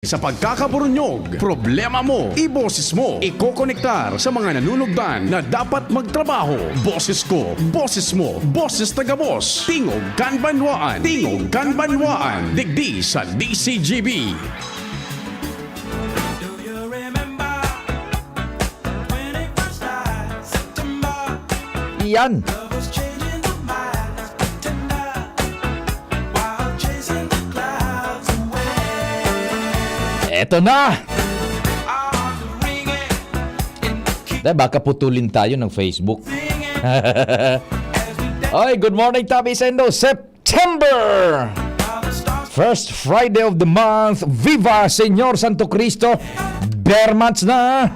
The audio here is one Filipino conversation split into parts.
Sa pagkakaburunyog, problema mo, iboses mo, ikokonektar sa mga nanunugdan na dapat magtrabaho. Boses ko, boses mo, boses taga-boss. Tingog Kanbanwaan, Tingog Kanbanwaan, digdi sa DCGB. Yan. Eto na! Dahil baka putulin tayo ng Facebook. Oy, good morning, Tabi Sendo. September! First Friday of the month. Viva Señor Santo Cristo! Bear months na!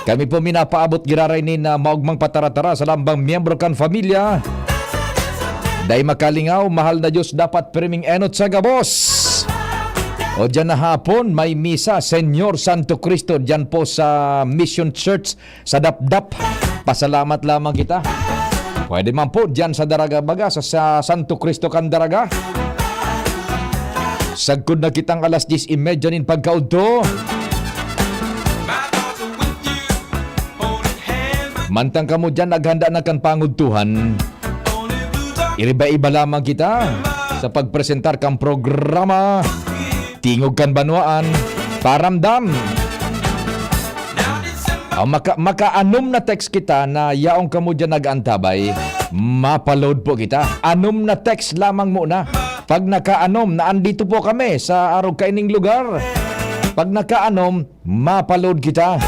Kami po minapaabot giraray ni na maugmang pataratara sa lambang miyembro kan familia. Dahil makalingaw, mahal na Diyos dapat priming enot sa gabos. O dyan na hapon, may misa, Senyor Santo Cristo, dyan po sa Mission Church sa Dapdap. Pasalamat lamang kita. Pwede man po dyan sa Daraga Baga, sa Santo Cristo kan Daraga. Sagkod na kitang alas 10:30 nin pagkaudto. Mantang kamo dyan, naghanda na kan pangudtuhan. Iriba-iba lamang kita sa pagpresentar kang programa Tingog Kanbanwaan, paramdam. Maka-anom na text kita na yaong kamo dyan nag-antabay, mapaload po kita. Anom na text lamang muna. Pag naka-anom, na andito po kami sa araw kaining lugar. Pag naka-anom, mapaload kita.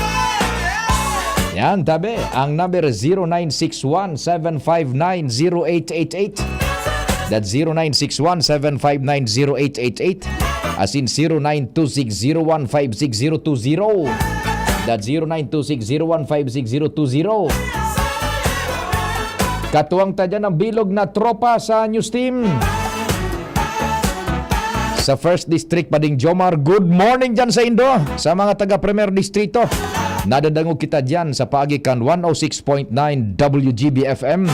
Yan, tabi. Ang number 0961-759-0888. That's 0961-759-0888. As in 0926-0156-020. That's 0926-0156-020. Katuwang tadya ng bilog na tropa sa news team. Sa First District, Pading Jomar, good morning dyan sa Indo. Sa mga taga-Premier Distrito, nadadangog kita dyan sa paagikan 106.9 WGB-FM.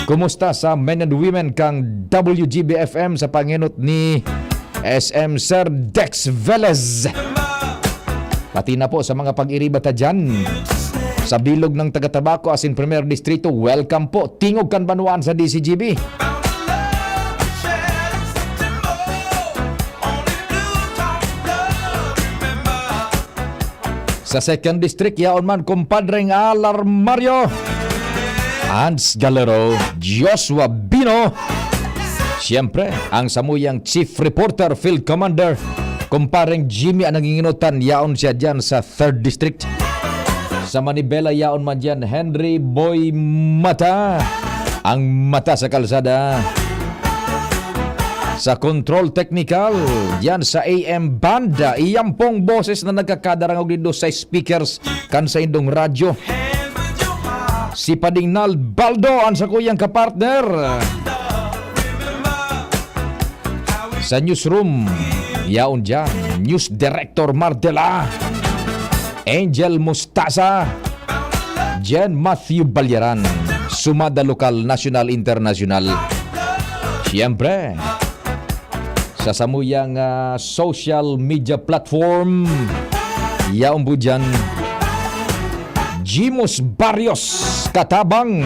Kumusta sa men and women kang WGB-FM sa panginot ni SM Sir Dex Velez. Pati na po sa mga pag-iribata dyan sa bilog ng taga-Tabaco as in Premier Distrito, welcome po. Tingog Kanbanwaan sa DCGB. Sa Second District, yaon man kumpadreng Alarmario, Hans Galero, Joshua Bino. Siyempre, ang samuyang Chief Reporter, Field Commander, kumpareng Jimmy ang nanginginutan, yaon siya dyan sa 3rd District. Sa Manibela, yaon man dyan, Henry Boy Mata, ang mata sa kalsada. Sa Control Technical, dyan sa AM Banda, iyang pong boses na nagkakadarangog dito sa speakers kan sa indong radyo. Si Pading Nal Baldo, ang sa kuyang kapartner. Sa newsroom, yaon dyan, News Director Mardela, Angel Mustasa, Jen Matthew Balyaran, Sumada Lokal, National, International. Siyempre, sa samuyang social media platform, yaon po dyan, Jimus Barrios Katabang.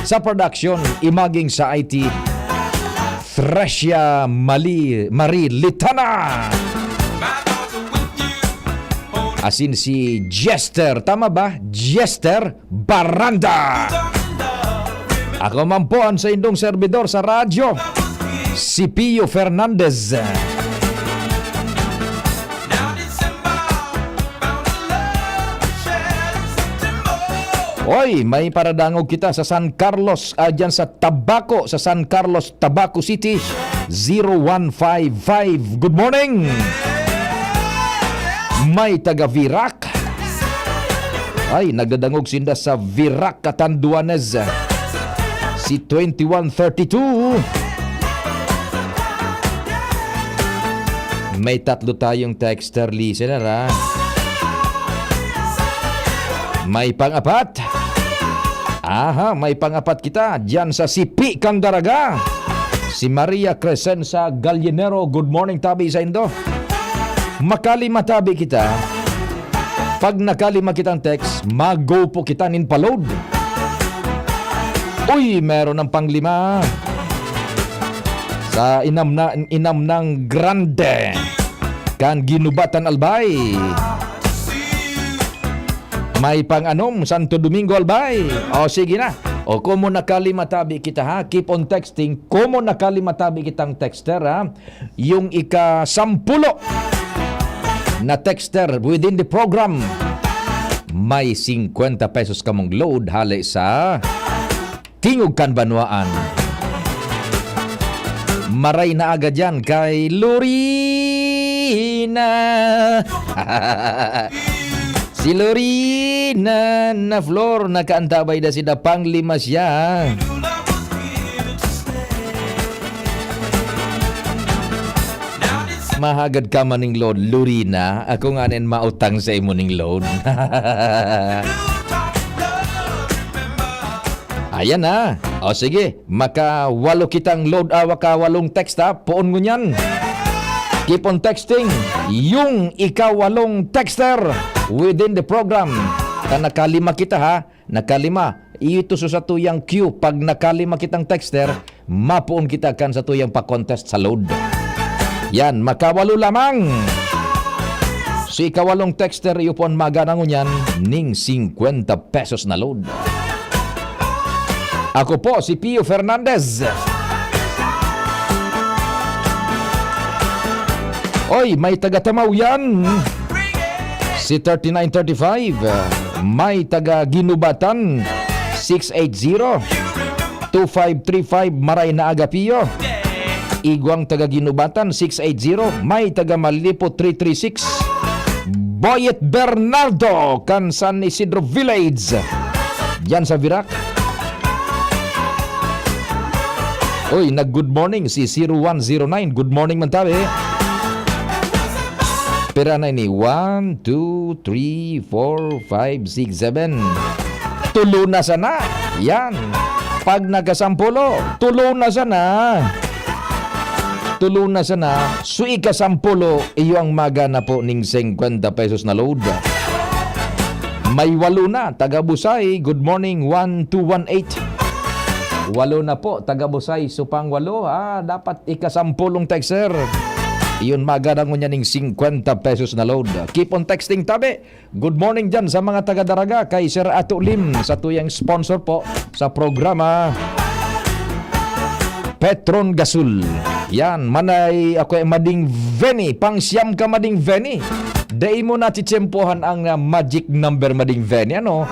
Sa production, imaging sa IT, Thresia Marie Litana. Asin si Jester, tama ba? Jester Baranda. Ako man po ang sa indong servidor sa radyo, si Pio Fernandez. Oy, may paradangog kita sa San Carlos, dyan sa Tabaco, sa San Carlos, Tabaco City, 0155. Good morning! May taga Virac. Ay, nagdadangog sinda sa Virac, Catanduanes. Si 2132. May tatlo tayong texter listener, ha? May pang-apat. May pang-apat kita dyan sa Sipi Kang Daraga. Si Maria Crescenza Gallinero. Good morning, Tabi sa Indo. Makalimatabi kita. Pag nakalima kitang text, mag-go po kita nin pa-load. Uy, meron ng panglima. Sa inam ng grande. Kan ginubatan albay. May pang-anom, Santo Domingo albay. O sige na. O kung nakalimatabi kita ha, keep on texting. Kung nakalimatabi kitang texter ha, yung ika-sampulo na texter within the program, may 50 pesos ka mong load hali sa Tingog Kanbanwaan. Maray na agad yan kay Lorina. Si Lorina na Flor, nakaantabay na sila panglima siya. Mahagad ka maning load, Lorina. Ako nga nin mautang sa imo ning load. Ayan na. O sige, maka-walo kitang load, waka-walong text ha. Poon mo niyan. Keep on texting. Yung ika-walong texter within the program. Nakalima kita ha. Nakalima. Ito sa tuyang queue. Pag nakalima kitang texter, mapuon kita kan sa tuyang pa-contest sa load. Yan, makawalo lamang. Si ikawalong texter, iyupon maganang unyan, ning 50 pesos na load. Ako po, si Pio Fernandez. Oy, may taga-Tamaw yan. Si 3935. May taga-Ginubatan. 680. 2535, Maray na aga Pio. Igwang taga-Ginubatan 680, may taga-Malipo 336. Boyet Bernardo kan San Isidro Village yan sa Virac. Oy, nag-good morning si 0109. Good morning man tabi. Pera na ini 1, 2, 3, 4, 5, 6, 7. Tulo na sana. Yan. Pag nagasampulo, tulo na sana. Tulo na sana, so ika-sampulo, iyo ang magana po ning 50 pesos na load. May walo na, taga-Busay, good morning, 1218. Walo na po, taga-Busay, supang walo, dapat ika-sampulong texter. Iyon magana mo niya ning 50 pesos na load. Keep on texting tabi. Good morning dyan sa mga taga-Daraga, kay Sir Ato Lim, sa tuyang sponsor po sa programa Petron Gasul. Yan, manay ako ay mading Veni, pang siyam ka mading Veni. Dai mo na titsempohan ang magic number mading Veni, ano?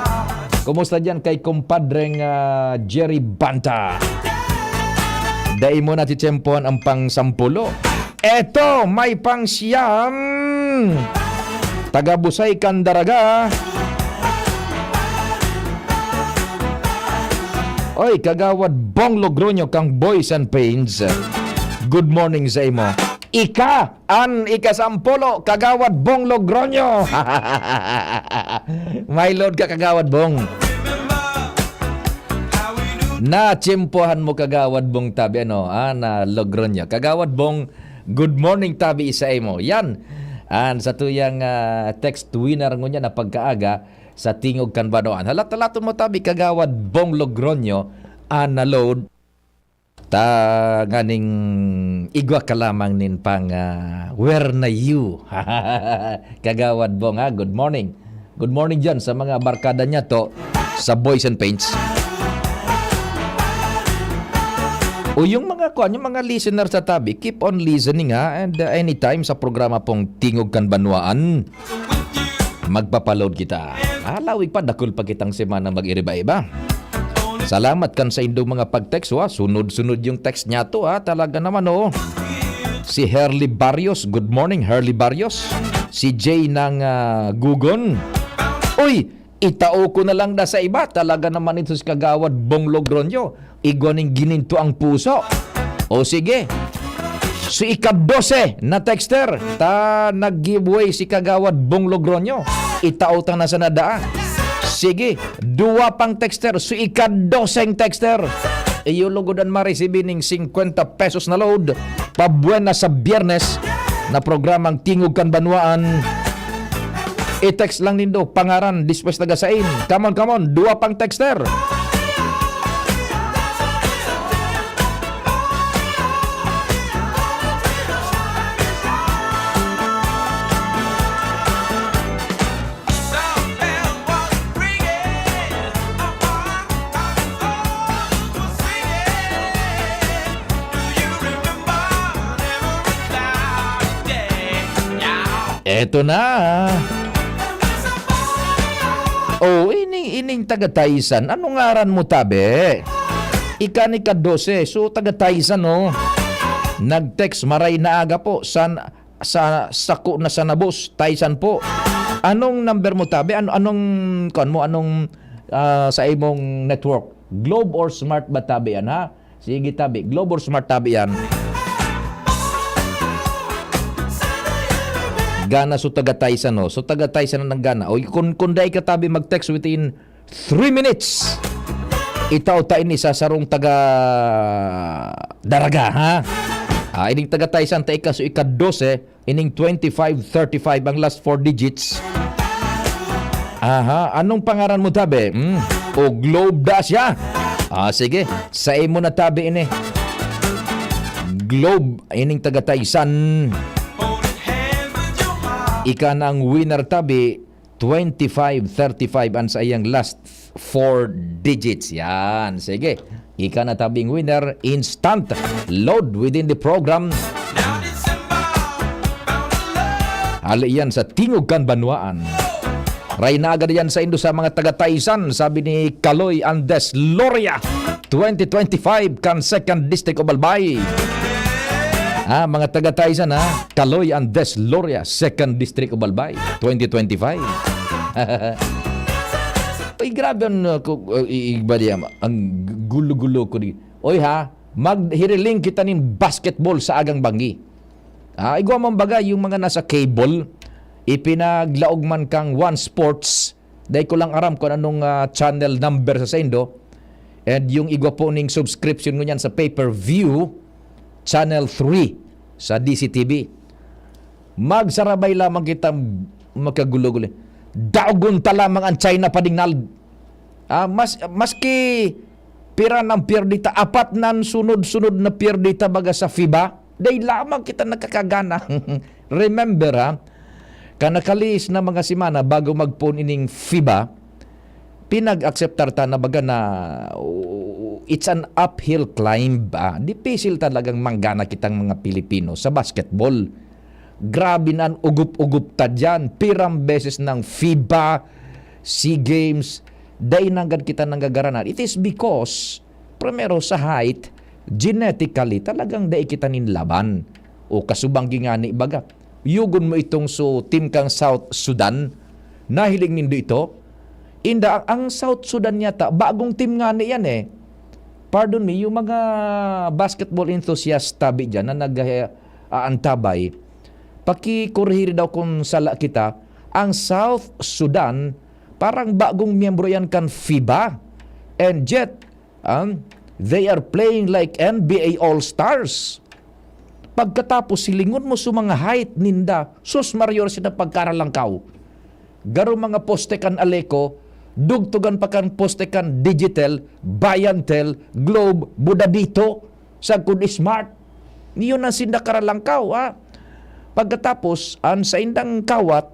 Kumusta dyan kay kumpadreng Jerry Banta? Dai mo na titsempohan ang pang sampulo. Eto, may pang siyam. Taga-Busay Kandaraga. Oy, kagawad Bong Logroño kang Boys and Pains. Good morning sa imo. Ika-sampolo, kagawad Bong Logroño. May load ka, kagawad Bong. Na-tsempohan mo, kagawad Bong tabi, ano, na Logroño. Kagawad Bong, good morning tabi sa imo. Yan. Sa tuyang text winner ngo niya na pagkaaga sa Tingog Kanbanwaan. Halat-halaton mo tabi, kagawad Bong Logroño, na load. Ta ganing igwa ka lamang nin pang where na you. Kagawad Bong ha, good morning. Good morning dyan sa mga barkada niya to sa Boys and Paints. O yung mga listener sa tabi, keep on listening ha, and anytime sa programa pong Tingog Kanbanwaan, magpapaload kita. Lawig pa, dakul pa kitang semana mag-iriba-iba. Salamat kan sa indong mga pag-text. Sunod-sunod yung text niya to talaga naman Si Herly Barrios, good morning Herly Barrios. Si Jay ng Gugon. Uy, itao ko na lang na sa iba. Talaga naman ito si kagawad Bong Logroño. Igwaning gininto ang puso. O sige, si ika-12 na texter, nag-giveaway si kagawad Bong Logroño. Itao ta na sa nadaa. Sige, dua pang texter, so ika-12 texter. Iyo lugodan ma-receive ning 50 pesos na load. Pabuena sa Biyernes, na programang Tingog kan Banwaan. I-text lang nindo pangaran dispues tagasain. Come on, dua pang texter. Eto na. Oh, ining taga-Taisan. Anong ngaran mo, tabi? Ika ni ka-12. So, taga-Taisan, no? Nag-text, maray na aga po. Sa sako na sanabos. Taisan po. Anong number mo, tabi? Anong sa imong network? Globe or Smart ba, tabi yan, ha? Sige, tabi. Globe or Smart, tabi yan. Gana so taga-Taisan, no? So taga-Taisan na ng Gana. O kung dahil katabi mag-text within 3 minutes, itaw ini sa sarong taga-Daraga, ha? Ining taga-Taisan, taika so ika-12, ining 2535 ang last 4 digits. Aha, anong pangaran mo, tabi? O Globe da siya. Sige, sa imo na tabi ini. Globe, ining taga-Taisan. Ika ng winner, tabi 2535 ang sa iyang last 4 digits. Yan, sige. Ika na tabing winner, instant load within the program. Hali yan sa Tingog kan Banwaan. Ray na agad yan sa indo sa mga taga-Taisan, sabi ni Kaloy Andes Loria. 2025 kan 2nd District of Albay. Mga taga-Taisan, Kaloy Andes Loria, 2nd District of Albay, 2025. Ay, grabe ang gulo-gulo ko. Oy, maghiriling kita nin basketball sa agang banggi. Igwa mong baga yung mga nasa cable, ipinaglaog man kang One Sports, dahil ko lang aram kung anong channel number sa sendo, and yung igwa po ning subscription ngunyan sa pay-per-view, Channel 3 sa DCTV. Magsarabay lamang kita magkagulo-gulo. Daugon ta lamang ang China padingnal. Maski pira ng pierdita, 4 nan sunod-sunod na pierdita baga sa FIBA, dahil lamang kita nakakagana. Remember, kanakalis na mga simana bago magpon ining FIBA, pinag-acceptar ta na baga na it's an uphill climb. Dipisil talagang manggana kitang mga Pilipino sa basketball. Grabe na ang ugup-ugup ta dyan. Pirang beses ng FIBA, SEA Games, day nanggad kita nanggagaranan. It is because, primero sa height, genetically, talagang day kita ninlaban. O kasubanggi nga ni baga. Yugon mo itong team kang South Sudan, nahiling nindo ito. Inda, ang South Sudan yata, bagong team nga ni yan Pardon me, yung mga basketball enthusiast tabi dyan na nag-aantabay, pakikurhiri daw kung sala kita, ang South Sudan, parang bagong miyembro yan kan FIBA. And yet, they are playing like NBA All-Stars. Pagkatapos silingon mo sa mga height ninda, sus Mario sila pagkaralangkaw. Garo mga poste kan Aleko, dugtugan pa kan poste kan Digital, Bayantel, Globe, Budadito, Sagkod Smart. Niyon ang sinda karalangkaw, Pagkatapos, sa indang kawat,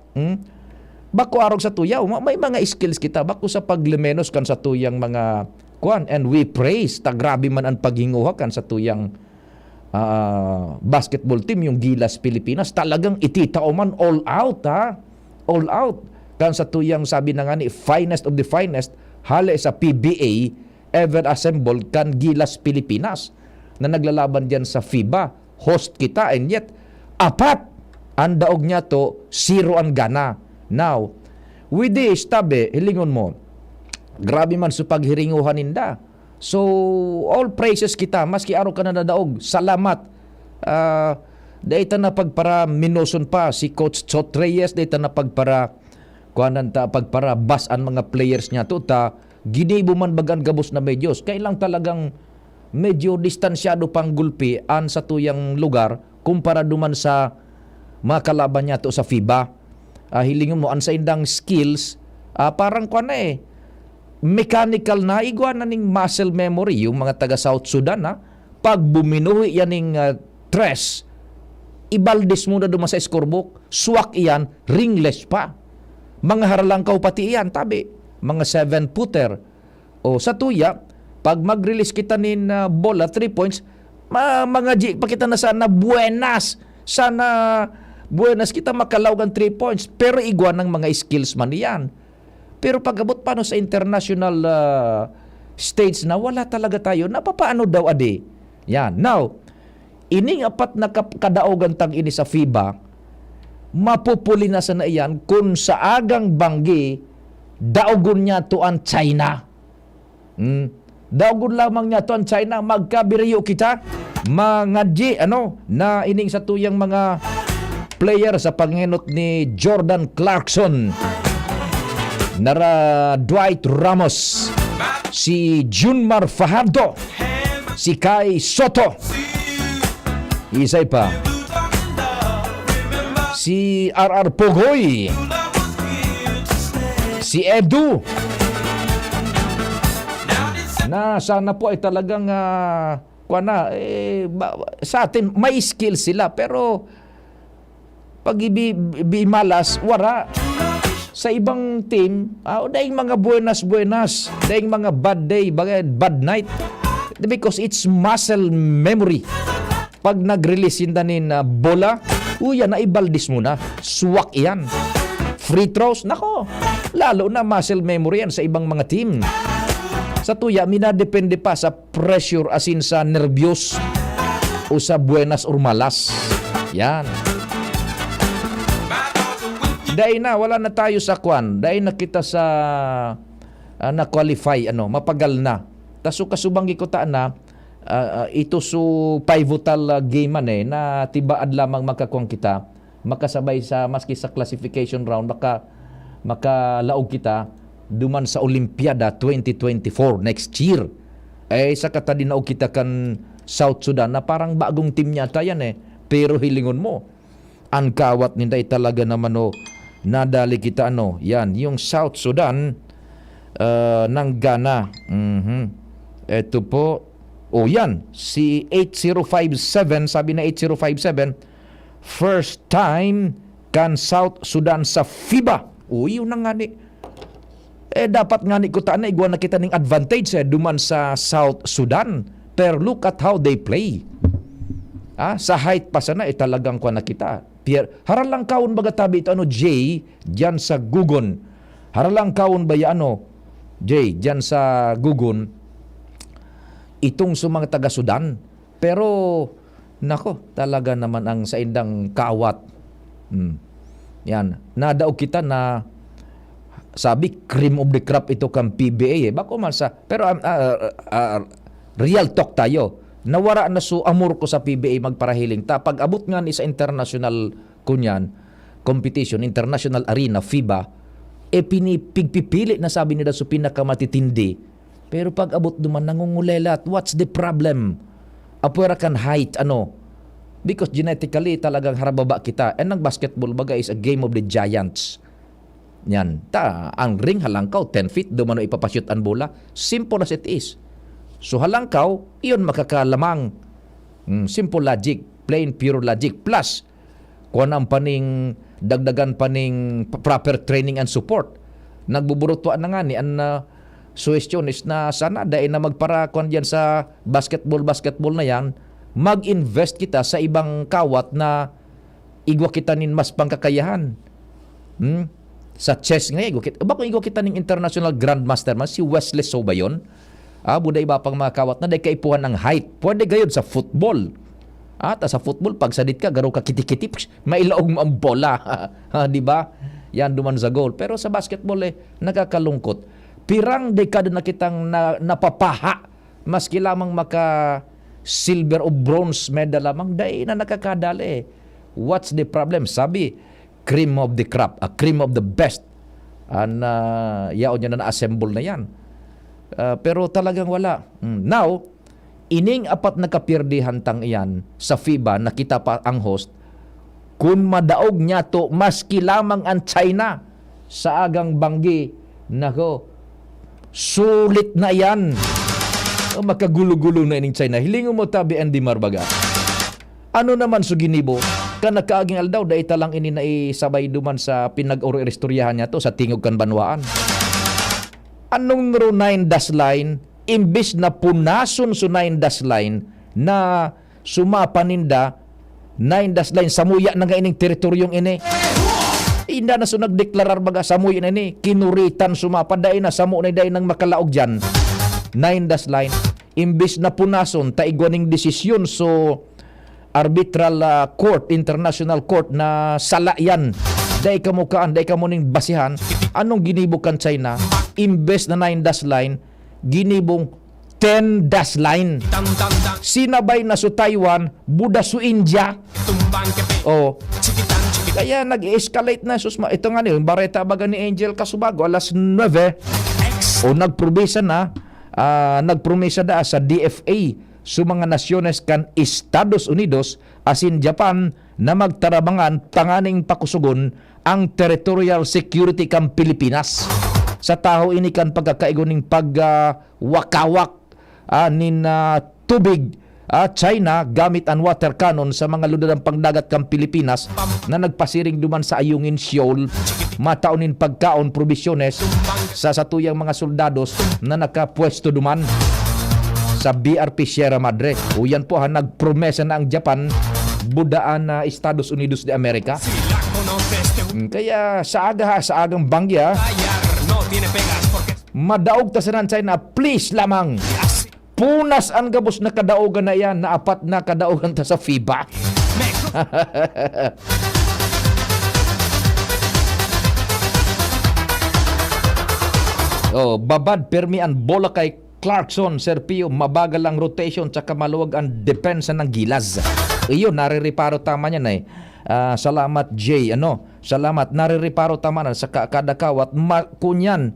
bako arog sa tuyaw, may mga skills kita, bako sa paglimenos kan sa tuyang mga kuan, and we praise, grabe man ang paghinguha kan sa tuyang basketball team, yung Gilas Pilipinas, talagang ititao man all out, all out. Kan sa tuyang sabi na nga ni, finest of the finest, hali sa PBA, ever assembled kan Gilas Pilipinas, na naglalaban diyan sa FIBA. Host kita, and yet, 4 ang daog niya to, 0 ang gana. Now, with this, tabi, hilingon mo, grabe man sa paghiringuhan ninda. So, all praises kita, maski araw ka na nadaog, salamat. Dahita na pagpara minuson pa si Coach Chot Reyes, dahita na pagpara pagpara bas ang mga players niya to, ginibo man bagan gabos na medyos. Kailang talagang medyo distansyado pang gulpi an sa tuyang lugar kumpara duman sa mga kalaban niya to sa FIBA. Hilingin mo, ang sa indang skills, parang kwa na mechanical na, igwa na ning muscle memory, yung mga taga South Sudan, pag buminuhi yan ning tres, ibaldis mo na duman sa scorebook, swak iyan, ringless pa. Mga haralangkaw pati iyan, tabi, mga 7-footer. O sa tuya, pag mag-release kita nin bola, 3 points, mga G, pakita na sana buenas, buenas kita makalawgan 3 points, pero igwa ng mga skills man iyan. Pero pag-abot pa sa international stage na wala talaga tayo, napapaano daw adi? Yan. Now, ining apat na kadaogan tang ini sa FIBA, mapupuli na sa na iyan kung sa agang banggi, daogon niya to ang China. Daogon lamang niya to ang China, magkabiriyo kita, mga G, na ining sa tuyang mga player sa panginot ni Jordan Clarkson, nara Dwight Ramos, si Junmar Fajardo, si Kai Soto, isay pa, si RR Pogoy, si Edu, na sana po ay talagang sa atin may skills sila, pero pag malas, wala. Sa ibang team, daing mga buenas, daing mga bad day, bad night. Because it's muscle memory. Pag nag-release yun danin bola, naibaldis mo na. Swak yan. Free throws, nako. Lalo na muscle memory yan sa ibang mga team. Sa tuya, minadepende pa sa pressure asin sa nervyos o sa buenas or malas. Yan. Dahil na, wala na tayo sa kwan. Dahil na kita sa na-qualify, mapagal na. Taso kasubanggi ko na, ito su pivotal game na tibaad lamang makakuang kita. Makasabay sa, maski sa classification round, makalaog kita duman sa Olympiada 2024 next year. Sa katadinaog kita kan South Sudan na parang bagong team yata yan Pero hilingon mo, ang kawat ninday talaga naman nadali kita yan, yung South Sudan ng Ghana. Ito po, yan, si 8057, sabi na 8057, first time kan South Sudan sa FIBA. Yun na nga ni. Dapat nga ni ko igwa na kita ning advantage duman sa South Sudan. Pero look at how they play. Sa height pa sana, talagang kwa na kita. Haralang kaon baga tabi ito Jay, dyan sa Gugon. Haralang kaon ba Jay, dyan sa Gugon, itong sumang taga Sudan. Pero, nako, talaga naman ang sa indang kawat. Yan, nadaog kita na sabi, cream of the crop ito kang PBA Bako man sa, pero real talk tayo. Nawara na amor ko sa PBA magparahiling ta. Pag abot nga ni sa international kunyan, competition, international arena, FIBA, pigpipili na sabi nila sa pinakamatitindi. Pero pag abot duman, nangungulelat. What's the problem? Apwera kan height, Because genetically talagang harababa kita. And ang basketball baga is a game of the giants. Yan. Ang ring halangkaw, 10 feet, dumano ipapashoot ang bola. Simple as it is. So halangkaw, iyon makakalamang. Simple logic, plain pure logic. Plus, kung ang paning, dagdagan paning proper training and support. Nagbuburutuan na nga ni, ang suwestyon is na sana dahil na magpara kung dyan sa basketball na yan, mag-invest kita sa ibang kawat na igwa kita nin mas pangkakayahan. Sa chess nga, bako igwa kita ning international grandmaster man, si Wesley So ba yun? Buday iba pang mga kawat na day kaipuhan ng height. Pwede gayod sa football. Sa football, pag sadit ka, garo ka kitikitip, mailaog mo ang bola. Di ba? Yan duman sa goal. Pero sa basketball, nakakalungkot. Pirang dekada na kitang napapaha. Maski lamang maka silver o bronze medal lamang, day na nakakadali. What's the problem? Sabi, cream of the crop, a cream of the best. Yaon niya na na-assemble na yan. Pero talagang wala. Now, ining apat na kapirdihan tang iyan sa FIBA na kita pa ang host, Kung madaog niya to, maski lamang ang China sa agang banggi, nako, sulit na yan. Makagulo-gulo na ining China. Hilingo mo tabi Andy Marbaga. Ano naman so ginibo? Kanakaaging aldaw, dahil talang ini na isabay duman sa pinag-oro-istoryahan niya to sa tingog kan banwaan. Anong ro 9 dash line, imbis na punason so 9 dash line na sumapaninda 9 dash line, samuya na nga ining teritoryong ini. Inda na so nagdeklarar baga samuya na ini, kinuritan sumapaday na samu na day nang makalaog dyan. 9 dash line, imbis na punason, taigwaning desisyon so arbitral court, international court na sala yan. Day kamukaan, day kamuning basihan. Anong ginibukan China? Imbes na 9 dash line, ginibong 10 dash line. Sinabay na so Taiwan, buda so India. Oh. Kaya nag-escalate na susma. Ito nga yung bareta baga ni Angel Casubago alas 9. O nagpromesa na, nagpromesa da sa DFA sa mga nasyones kan Estados Unidos asin Japan na magtarabangan tanganing pakusugon ang territorial security kan Pilipinas. Sa taho ini kan pagkakaigoning pagwakawak nin tubig China gamit ang water cannon sa mga ludadang pangdagat kan Pilipinas na nagpasiring duman sa Ayungin Shoal, mataunin pagkaon provisyones sa satuyang mga soldados na nakapwesto duman sa BRP Sierra Madre. O yan po nagpromesa na ang Japan budaan na Estados Unidos de Amerika. Kaya sa agang bangya, madaog ta sa China, please lamang. Punas ang gabos na kadaogan na yan, na apat na kadaogan ta sa FIBA. Babad permi ang bola kay Clarkson, Serpio, mabagal ang rotation tsaka maluwag ang depensa ng Gilas. Iyon, naririparo tama niyan eh. Salamat Jay, salamat, naririparo tama na sa kadakawat. Kunyan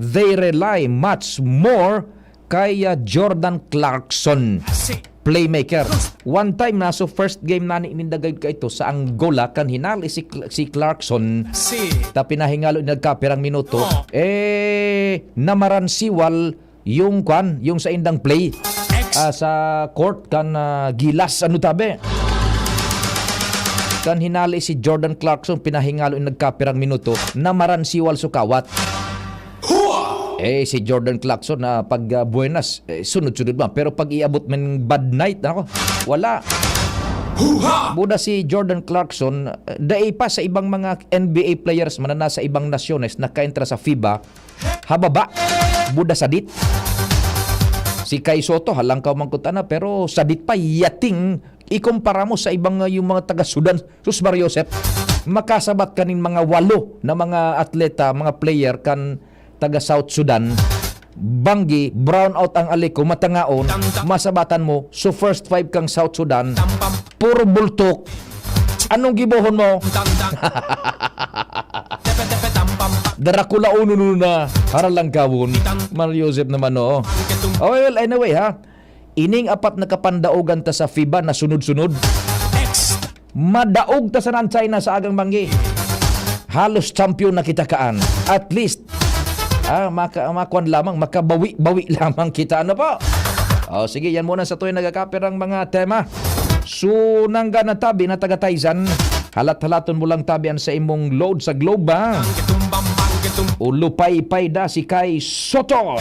they rely much more kay Jordan Clarkson, playmaker. One time na so first game na ni imindagay ka ito sa Angola kan hinali si Clarkson ta pinahingalo nagkapirang minuto namaransiwal yung sa indang play sa court kan Gilas tabe kan hinali si Jordan Clarkson pinahingalo nagkapirang minuto namaransiwal sukawat. Si Jordan Clarkson na pag buenas, sunod-sunod man. Pero pag iabot man bad night, wala. Buda si Jordan Clarkson, daay pa sa ibang mga NBA players man na nasa ibang nasyones na kaentra sa FIBA, hababa, buda sadit. Si Kai Soto, halangkaw mangkutana, pero sadit pa, yating, ikumpara mo sa ibang yung mga taga-Sudan, sus Mario Josep, makasabat kanin mga 8 na mga atleta, mga player kan taga South Sudan, banggi, brown out ang aliko, matangaon, masabatan mo, so first 5 kang South Sudan, puro bultok. Anong gibohon mo? Darakula uno na, haralang kawon. Mario Josep naman, Oh, well, anyway, ining apat na kapandaogan ta sa FIBA na sunod-sunod. Madaog ta sa China sa agang banggi. Halos champion na kita kaan. At least, makuan lamang, makabawi lamang kita. Po? Sige, yan muna sa tuwing nagkakapirang mga tema. Sunangga na tabi na taga Taisan. Halat-halaton mo lang tabian sa imong load sa globe, O lupay-pay da si Kai Soto.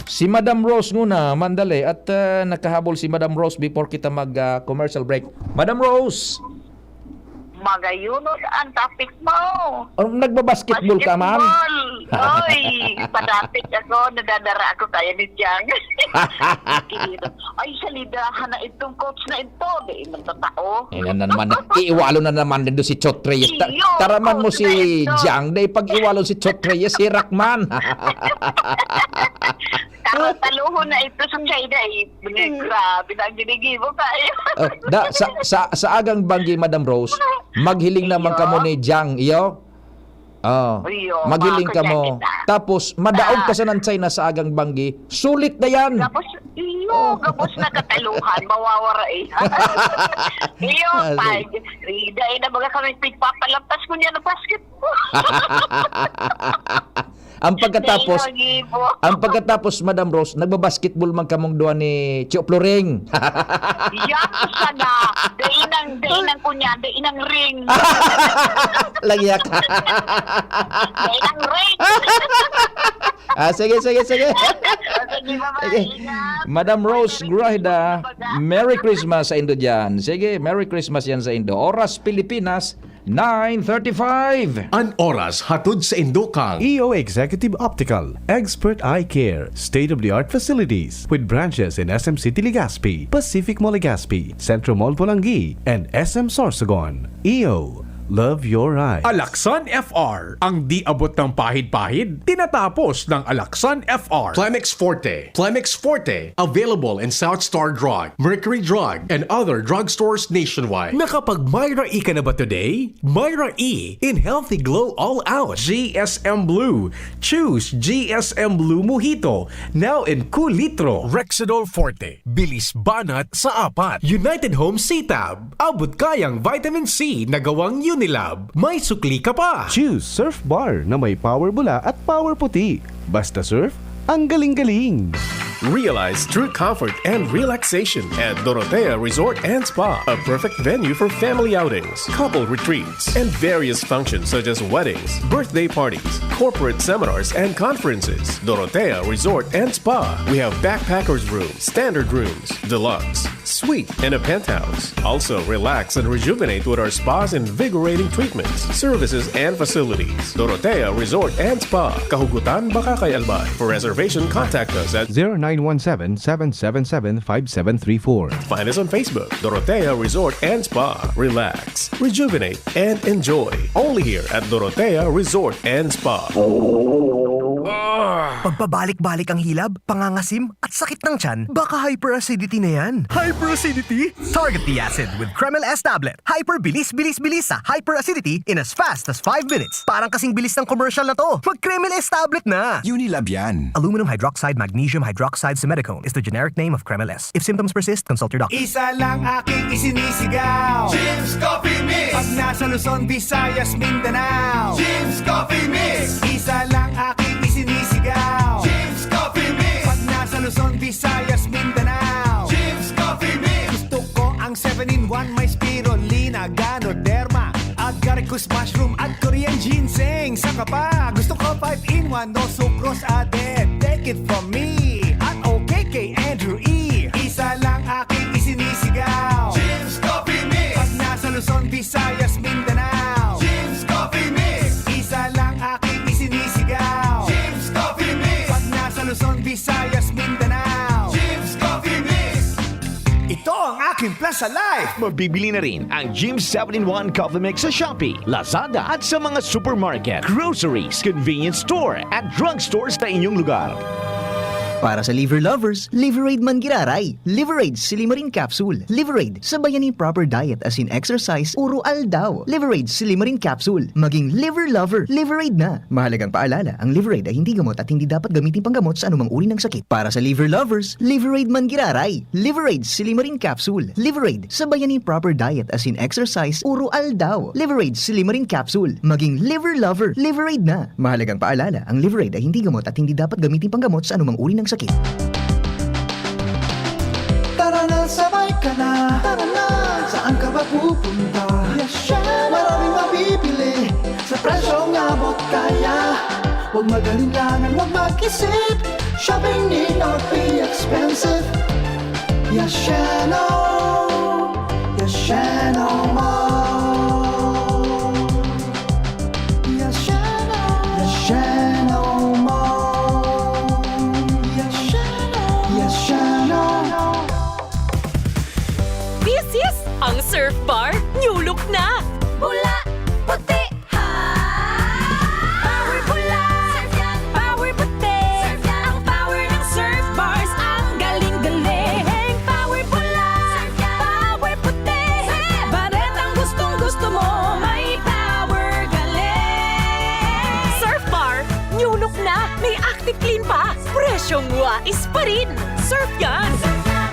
Si Madam Rose nguna, mandali. At nakahabol si Madam Rose before kita mag-commercial break. Madam Rose! Magayunod ang topic mo. Nagbabasketball ka, ma'am? Oy, padapit ako. Nadadara ako tayo ni Tiang. Ay, salidahan na itong coach na ito. Di man tao. Yan na naman. Iiwalo na naman din si Chot Reyes. Taraman mo si Jiang. Dahil pag iwalo si Chot Reyes, si Rakman. Taluhon na ito sa China eh. Grabe na ang ginigibo kayo. Sa agang banggi, Madam Rose, maghiling naman Iyo. kamo ni Jiang, iyo? Iyo, Maghiling mga kamo. kunyakita. Tapos, madaog ka sa ng China sa agang banggi, sulit na yan. Gapos na kataluhan, mawawara eh. Iyo, Sige. dahil na mga kami pagpapalampas ko niya ng basketball. Ang pagkatapos, Dahil nagibo. ang pagkatapos, Madam Rose, nagbabasketball man kamong duha ni Chio Floring. Yan sana. Dainang kunya, dainang ring. Lagyak. Dainang ring. Sige. Sige, Sige. Madam Rose Grahida, Merry Christmas sa Indo dyan. Sige, Merry Christmas yan sa Indo. Oras Pilipinas, 9:35. An oras hatod sa Indokang. EO Executive Optical, expert eye care, state-of-the-art facilities with branches in SM City Legazpi, Pacific Mall Legazpi, Centro Mall Pulangi, and SM Sorsogon. EO, love your eyes. Alaksan FR. Ang di abot ng pahid-pahid, tinatapos ng Alaksan FR. Clemix Forte. Clemix Forte. Available in South Star Drug, Mercury Drug, and other drugstores nationwide. Nakapag Myra E ka na ba today? Myra E in Healthy Glow All Out. GSM Blue. Choose GSM Blue Mojito. Now in cool litro. Rexidol Forte. Bilis banat sa apat. United Home C-Tab. Abot kayang vitamin C na gawang Unilab. May sukli ka pa. Choose Surf Bar na may power bula at power puti. Basta surf, ang galing-galing. Realize true comfort and relaxation at Dorotea Resort and Spa, a perfect venue for family outings, couple retreats, and various functions such as weddings, birthday parties, corporate seminars, and conferences. Dorotea Resort and Spa. We have backpackers rooms, standard rooms, deluxe, suite, and a penthouse. Also, relax and rejuvenate with our spas and invigorating treatments, services, and facilities. Dorotea Resort and Spa, Kahugutan, Bakakay, Albay. For reservation, contact us at 0917-777-5734. Find us on Facebook, Dorotea Resort and Spa. Relax, rejuvenate, and enjoy. Only here at Dorotea Resort and Spa. Pagpabalik-balik ang hilab, pangangasim, at sakit ng tiyan, baka hyperacidity na yan. Hyperacidity? Target the acid with Kremel S tablet. Hyper bilis sa hyperacidity in as fast as 5 minutes. Parang kasing bilis ng commercial na to. Mag Kremel S tablet na. Unilab yan. Aluminum hydroxide magnesium hydroxide simethicone is the generic name of Kremel S. If symptoms persist, consult your doctor. Isa lang aking isinisigaw, Jim's Coffee Mix. Pag nasa Luzon, Visayas, Mindanao, Jim's Coffee Mix. Isa lang aking isinisigaw, Jim's Coffee Mix. Pag nasa Luzon, Visayas, Mindanao, Jim's Coffee Mix. Gusto ko ang 7-in-1, may spirulina, ganoderma, agaricus mushroom at Korean ginseng. Saka pa, gusto ko 5-in-1, no sucrose added. Take it from me, at okay kay Andrew E. Isa lang aking isinisigaw, Jim's Coffee Mix. Pag nasa Luzon, Visayas, Mindanao, Jim's Coffee Mix. Isa lang aking isinisigaw, Jim's Coffee Mix. Pag nasa Luzon, Visayas, Mindanao, Jim's Coffee Mix. Ito ang aking plus sa life. Mabibili na rin ang Jim's 7-in-1 Coffee Mix sa Shopee, Lazada at sa mga supermarket, groceries, convenience store at drugstores sa inyong lugar. Para sa liver lovers, Liverade man giraray. Liverade Silimarin Capsule. Liverade, sabayan ni proper diet as in exercise, uro aldaw. Liverade Silimarin Capsule. Maging liver lover, Liverade na. Mahalagang paalala, ang Liverade ay hindi gamot at hindi dapat gamitin panggamot sa anumang uri ng sakit. Para sa liver lovers, Liverade man giraray. Liverade Silimarin Capsule. Liverade, sabayan ni proper diet as in exercise, uro aldaw. Liverade Silimarin Capsule. Maging liver lover, Liverade na. Mahalagang paalala, ang Liverade ay hindi gamot at hindi dapat gamitin panggamot sa anumang uri ng sakit. Tara na, sabay ka na. Tara na, saan ka ba pupunta? Maraming mabibili sa presyong abot kaya. Huwag magalinlangan, huwag mag-isip. Shopping need not be expensive. Yashano Mall. Yashano Mall. Yashano. This is ang Surf Bar New Look na! Bula, puti, ha! Power bula, surf yan, power puti. Surf yan, ang power ng surf na! May Active Clean pa! Presyong wais pa rin! Surf yan!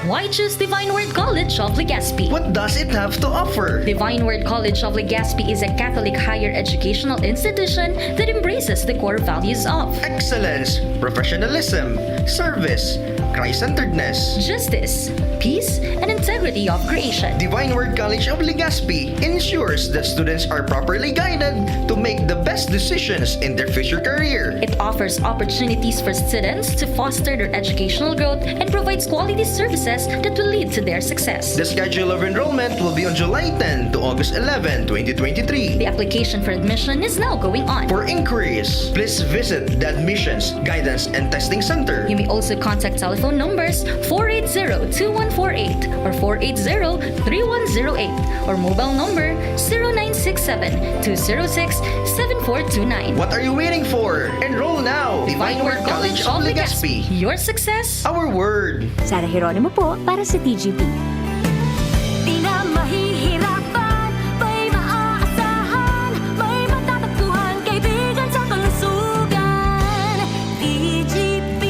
Why choose Divine Word College of Legazpi? What does it have to offer? Divine Word College of Legazpi is a Catholic higher educational institution that embraces the core values of Excellence, professionalism, service, Christ-centeredness, justice, peace, and integrity of creation. Divine Word College of Legazpi ensures that students are properly guided to make the best decisions in their future career. It offers opportunities for students to foster their educational growth and provides quality services that will lead to their success. The schedule of enrollment will be on July 10 to August 11, 2023. The application for admission is now going on. For inquiries, please visit the Admissions, Guidance, and Testing Center. You may also contact telephone numbers 480-2148 or 480-3108 or mobile number 0967-206-7429. What are you waiting for? Enroll now! Divine Word College of Legazpi. Your success, our word. Sara Geronimo po para sa TGP. Di na mahihirapan, may maaasahan, may matatagpuan, kaibigan sa kalusugan. TGP.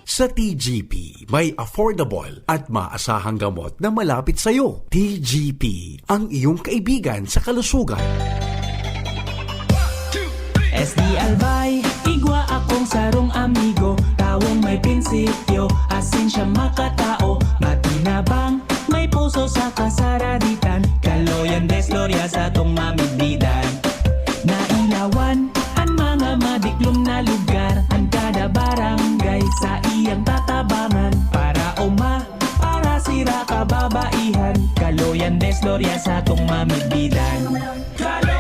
Sa TGP, may affordable at maasahang gamot na malapit sa'yo. TGP, ang iyong kaibigan sa kalusugan. SD Albay, igwa akong sarong amigo, tawong may prinsipyo, asin siya makatao, matinabang, may puso sa kasaraditan, kaloyan desloria sa tong mamigdidan. Nailawan, ang mga madiklom na lugar, ang kada barangay sa iyang tatabangan, para para sira kababaihan, kaloyan desloria sa tong mamigdidan.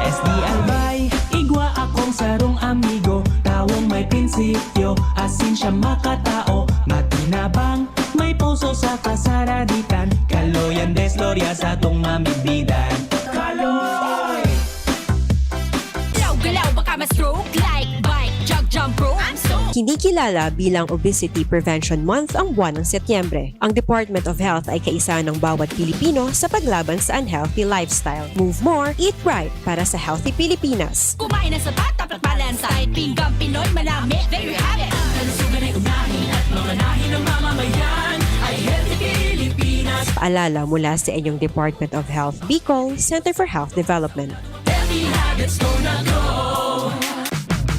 SD Albay, igwa akong sarong amigo, tawong may prinsipyo, asin siya makatao, matinabang, may puso sa kasaraditan, kaloyan desloria sa tong mamigdidan. Kaloy! Galaw baka ma-stroke, like bike, jump rope. Kinikilala bilang Obesity Prevention Month ang buwan ng Setyembre. Ang Department of Health ay kaisa ng bawat Pilipino sa paglaban sa unhealthy lifestyle. Move more, eat right para sa healthy Pilipinas. Kumain na sapat, dapat balance. Kahit pinggang Pinoy, malami, there you have it. Kalusugan ay unahin at mamanahin ng mamamayan ay healthy Pilipinas. Paalala mula sa inyong Department of Health, Bicol, Center for Health Development. Healthy habits gonna go.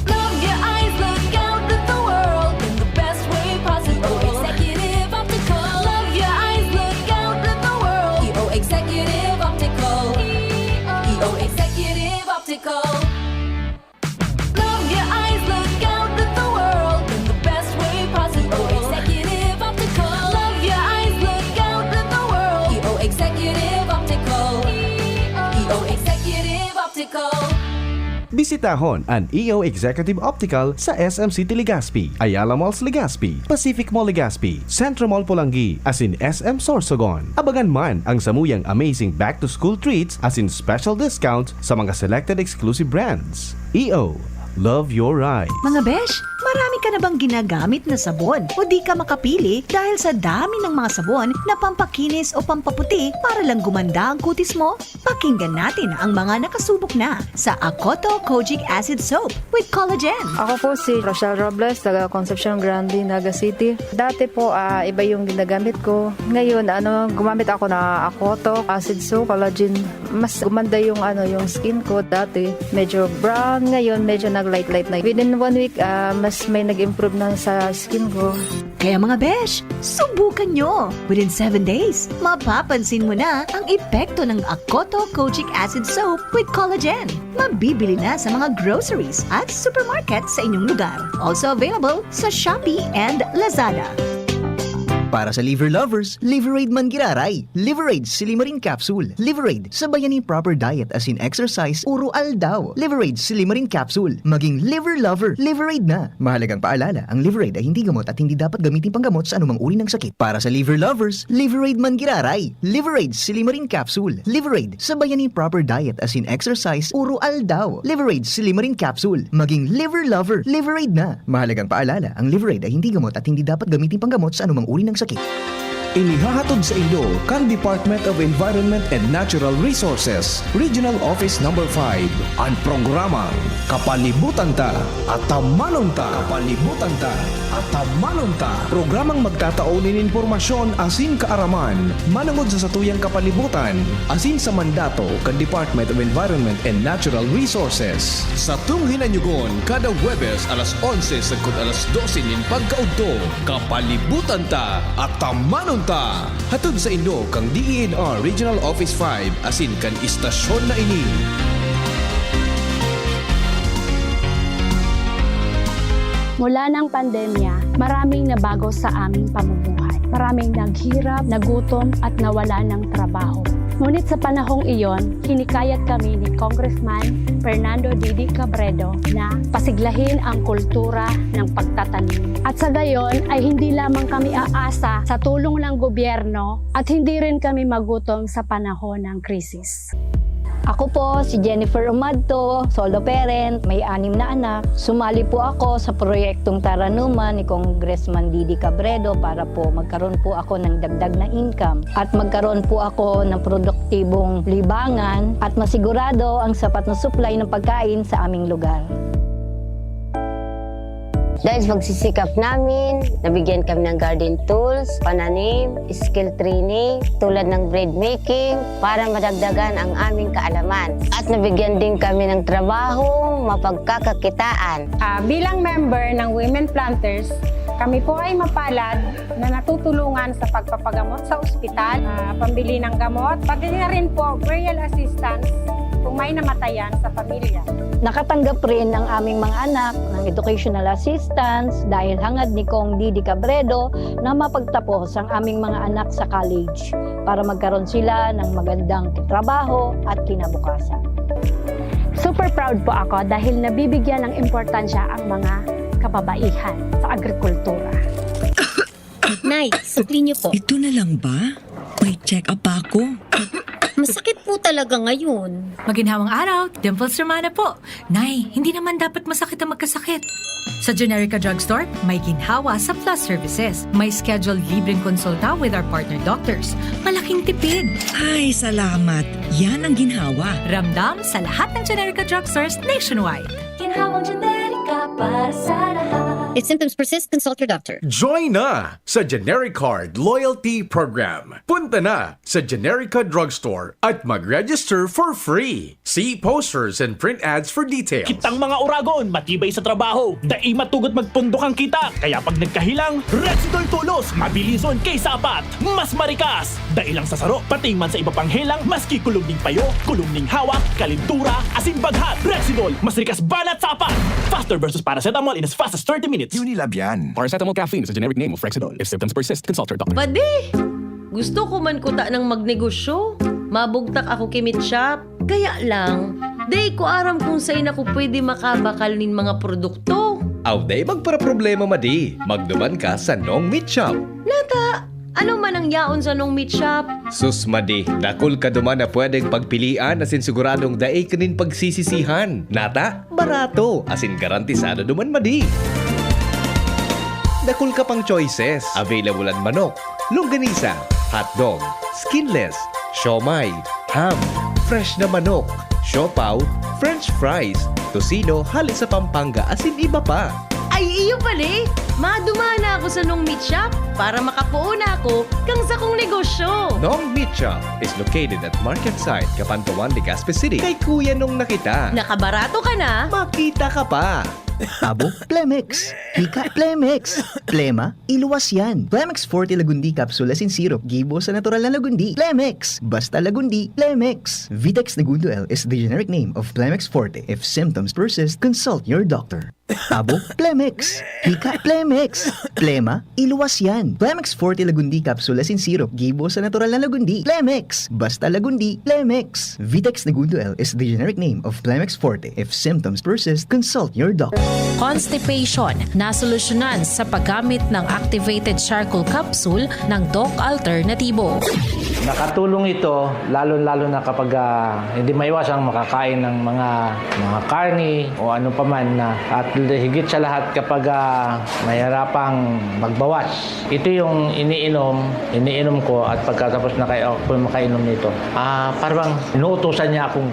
Love your eyes, look out at the world in the best way possible. Executive Optical. Love your eyes, look out at the world. EO Executive Optical. EO Executive Optical. Love your eyes, look out at the world in the best way possible. Executive Optical. Love your eyes, look out at the world. EO Executive Optical. EO Executive Optical. Bisitahon ang EO Executive Optical sa SM City Legazpi, Ayala Malls Legazpi, Pacific Mall Legazpi, Centro Mall Pulangi, as in SM Sorsogon. Abagan man ang samuyang amazing back-to-school treats as in special discounts sa mga selected exclusive brands. EO, love your eyes. Mga besh, marami ka na bang ginagamit na sabon o di ka makapili dahil sa dami ng mga sabon na pampakinis o pampaputi para lang gumanda ang kutis mo? Pakinggan natin ang mga nakasubok na sa Akoto Kojic Acid Soap with Collagen. Ako po si Rochelle Robles, taga Concepcion Grande, Naga City. Dati po iba yung ginagamit ko. Ngayon gumamit ako na Akoto Acid Soap, Collagen. Mas gumanda yung yung skin ko. Dati medyo brown, ngayon medyo nag-light na. Within 1 week mas may nag-improve na sa skin ko. Kaya mga besh, subukan nyo! Within 7 days, mapapansin mo na ang epekto ng Akoto Kojic Acid Soap with Collagen. Mabibili na sa mga groceries at supermarket sa inyong lugar. Also available sa Shopee and Lazada. Para sa liver lovers, Liverade Mangiraray, Liverade Silimarin Capsule, Liverade sa bayani proper diet as in exercise, uro aldaw, Liverade Silimarin Capsule, maging liver lover, Liverade na. Mahalagang paalala, ang Liverade ay hindi gamot at hindi dapat gamitin panggamot sa anumang uri ng sakit. Para sa liver lovers, Liverade Mangiraray, Liverade Silimarin Capsule, Liverade sa bayani proper diet as in exercise, uro aldaw, Liverade Silimarin Capsule, maging liver lover, Liverade na. Mahalagang paalala, ang Liverade ay hindi gamot at hindi dapat gamitin panggamot sa anumang uri ng sakit. Inihahatod sa Indo kang Department of Environment and Natural Resources, Regional Office Number 5, ang programang Kapalibutan Ta at Tamanon Ta. Kapalibutan Ta at Tamanon Ta. Programang magtataunin informasyon asin kaaraman, manangod sa satuyang kapalibutan, asin sa mandato kan Department of Environment and Natural Resources. Sa tunghinanyugon, kada Huwebes alas 11 sagkod alas 12 nin pagkaudto, Kapalibutan Ta at Tamanon Ta. Hatod sa Indo kang DENR Regional Office 5 asin kan istasyon na ini. Mula ng pandemya, maraming nabago sa aming pamumuhay. Maraming naghirap, nagutom at nawala ng trabaho. Ngunit sa panahong iyon, hinikayat kami ni Congressman Fernando Didi Cabredo na pasiglahin ang kultura ng pagtatanim. At sa gayon ay hindi lamang kami aasa sa tulong ng gobyerno at hindi rin kami magutom sa panahon ng krisis. Ako po si Jennifer Umadto, solo parent, may 6 na anak. Sumali po ako sa proyektong Taranuman ni Congressman Didi Cabredo para po magkaroon po ako ng dagdag na income at magkaroon po ako ng produktibong libangan at masigurado ang sapat na supply ng pagkain sa aming lugar. Dahil sa pagsisikap namin, nabigyan kami ng garden tools, pananim, skill training, tulad ng bread making, para madagdagan ang aming kaalaman. At nabigyan din kami ng trabaho, mapagkakakitaan. Bilang member ng Women Planters, kami po ay mapalad na natutulungan sa pagpapagamot sa ospital, pambili ng gamot, pati na rin po burial assistance kung may namatayan sa pamilya. Nakatanggap rin ang aming mga anak ng educational assistance dahil hangad ni Kong Didi Cabredo na mapagtapos ang aming mga anak sa college para magkaroon sila ng magandang trabaho at kinabukasan. Super proud po ako dahil nabibigyan ng importansya ang mga kababaihan sa agrikultura. Nay, supli niyo po. Ito na lang ba? May check-up ako. Masakit po talaga ngayon. Maginhawang araw, Dimples Romana po. Nay, hindi naman dapat masakit ang magkasakit. Sa Generica Drugstore, may ginhawa sa Plus Services. May scheduled libreng konsulta with our partner doctors. Malaking tipid. Ay, salamat. Yan ang ginhawa. Ramdam sa lahat ng Generica Drugstores nationwide. Ginhawang Generica para sa lahat. If symptoms persist, consult your doctor. Join na sa GeneriCard Loyalty Program. Punta na sa Generica Drugstore at mag-register for free. See posters and print ads for details. Kitang mga uragon, matibay sa trabaho. Dai matugot magpundok ang kita. Kaya pag nagkahilang, Rexidol tulos. Mabilison kaysa apat. Mas marikas. Dai lang sa saro, pati man sa iba pang helang, maski kulumning payo, kulumning hawak, kalintura, asin baghat. Rexidol, mas rikas banat sa apat. Faster versus paracetamol in as fast as 30 minutes. Unilab yan. Paracetamol caffeine is a generic name of Rexidol. If symptoms persist, consult your doctor. Pwede! Gusto ko man kuta ng magnegosyo. Mabugtak ako kimit shop. Kaya lang, day ko aram kung saan ako pwede makabakal nin mga produkto. Aw, day magpara-problema madi. Magduman ka sa Nong Meat Shop. Nata, ano man ang yaon sa Nong Meat Shop? Sus madi, dakol ka duman na pwedeng pagpilian asin siguradong daig kanin pagsisisihan. Nata, barato, asin garantisado duman madi. Dakol ka pang choices. Available ang manok, longganisa, hotdog, skinless, siomay, ham, fresh na manok, siopaw, french fries, tocino, halit sa Pampanga, asin iba pa. Ay, iyo pala. Madumana ako sa Nong Meat Shop para makapuuna ako kang sa kong negosyo. Nong Meat Shop is located at Market Site, Capantawan, Legazpi City. Kay Kuya Nong nakita. Nakabarato ka na? Makita ka pa. Abo, Plemex. Hika, Plemex. Plema, iluwas yan. Plemex Forte Lagundi Capsule Asin Syrup. Gibo sa natural na Lagundi. Plemex. Basta Lagundi. Plemex. Vitex Negundo L is the generic name of Plemex Forte. If symptoms persist, consult your doctor. Abo, Plemex. Hika, Plemex. Plema, iluwas yan. Plemex Forte Lagundi Capsule Asin Syrup. Gibo sa natural na Lagundi. Plemex. Basta Lagundi. Plemex. Vitex Negundo L is the generic name of Plemex Forte. If symptoms persist, consult your doctor. constipation na solusyonan sa paggamit ng activated charcoal capsule ng Doc Alternatibo. Nakatulong ito lalo-lalo na kapag hindi maiwasang makakain ng mga karni o ano paman na at higit sa lahat kapag mahirapang magbawas. Ito yung iniinom ko at pagkatapos na ako makainom nito. Parang inuutosan niya akong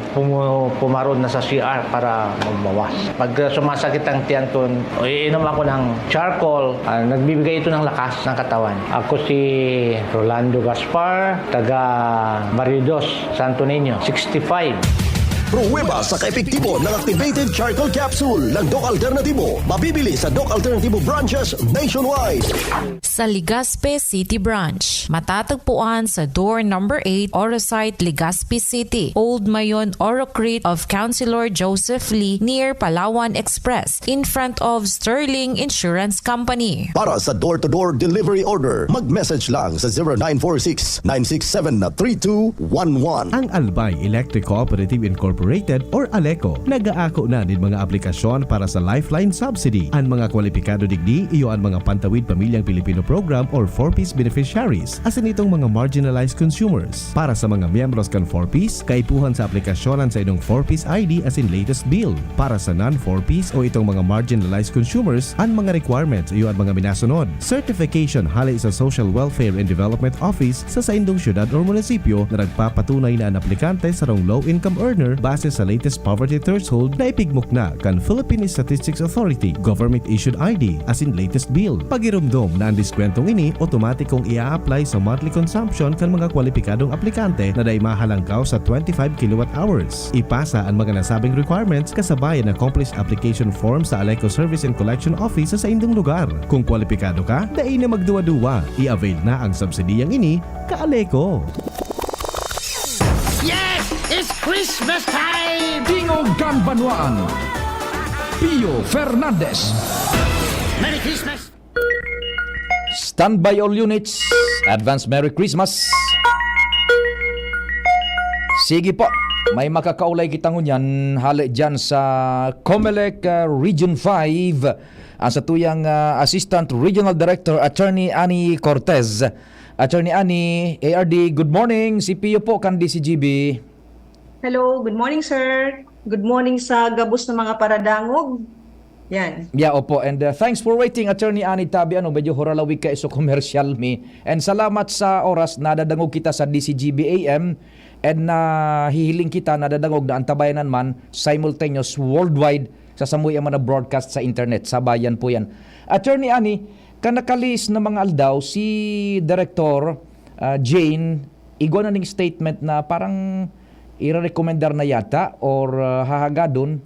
pumaron na sa CR para magbawas. Pag sumasakit ang tiyan ko, iinom ako ng charcoal, nagbibigay ito ng lakas ng katawan. Ako si Rolando Gaspar, taga Maridos, Santo Niño, 65. Pruweba sa kaepektibo ng activated charcoal capsule ng Doc Alternatibo. Mabibili sa Doc Alternatibo branches nationwide. Sa Legazpi City Branch, matatagpuan sa door number 8, Orosite, Legazpi City, Old Mayon Orocrete of Councilor Joseph Lee near Palawan Express in front of Sterling Insurance Company. Para sa door-to-door delivery order, mag-message lang sa 0946-967-3211. Ang Albay Electric Cooperative Incorporated or ALECO nagaako na din mga aplikasyon para sa Lifeline Subsidy. Ang mga kwalipikado digdi iyo ang mga Pantawid Pamilyang Pilipino Program or 4-piece beneficiaries asin itong mga marginalized consumers. Para sa mga miyembros kan 4-piece, kaipuhan sa aplikasyonan sa inong 4-piece ID asin latest bill. Para sa non-4-piece o itong mga marginalized consumers, ang mga requirements iyo ang mga minasunod. Certification hali sa Social Welfare and Development Office sa indong syudad o munisipyo na nagpapatunay na ang aplikante sa low-income earner base sa latest poverty threshold na ipigmok na kan Philippine Statistics Authority government-issued ID as in latest bill. Pagirumdom na ang diskwentong ini automatikong ia-apply sa monthly consumption kan mga kwalipikadong aplikante na day mahalangkaw sa 25 kilowatt hours. Ipasa ang mga nasabing requirements kasabayan ng accomplished application form sa ALECO Service and Collection Office sa indong lugar. Kung kwalipikado ka, dai na magduwa-duwa. I-avail na ang subsidiyang ini ka-ALECO. Yes! It's Christmas time! Tingog Ganbanwaan. Pio Fernandez. Merry Christmas! Standby all units. Advance Merry Christmas. Sige po, may makakaulay kitang unyan hali dyan sa COMELEC Region 5 ang sa tuyang Assistant Regional Director Attorney Annie Cortez. Attorney Annie, ARD, good morning. Si Pio po, kan DCGB. Hello, good morning sir. Good morning sa gabos ng mga paradangog. Yan. Yeah, opo. And thanks for waiting, Attorney Annie Tabi. Medyo horalawig ka iso commercial me. And salamat sa oras na dadangog kita sa DCGB AM. And hihiling kita na dadangog na antabayanan man simultaneous worldwide sa samuy ang mga broadcast sa internet. Sa bayan po yan. Attorney Annie, kanakalis na mga aldaw si Director Jane igwa na ning statement na parang i-recommendar na yata or hahagadon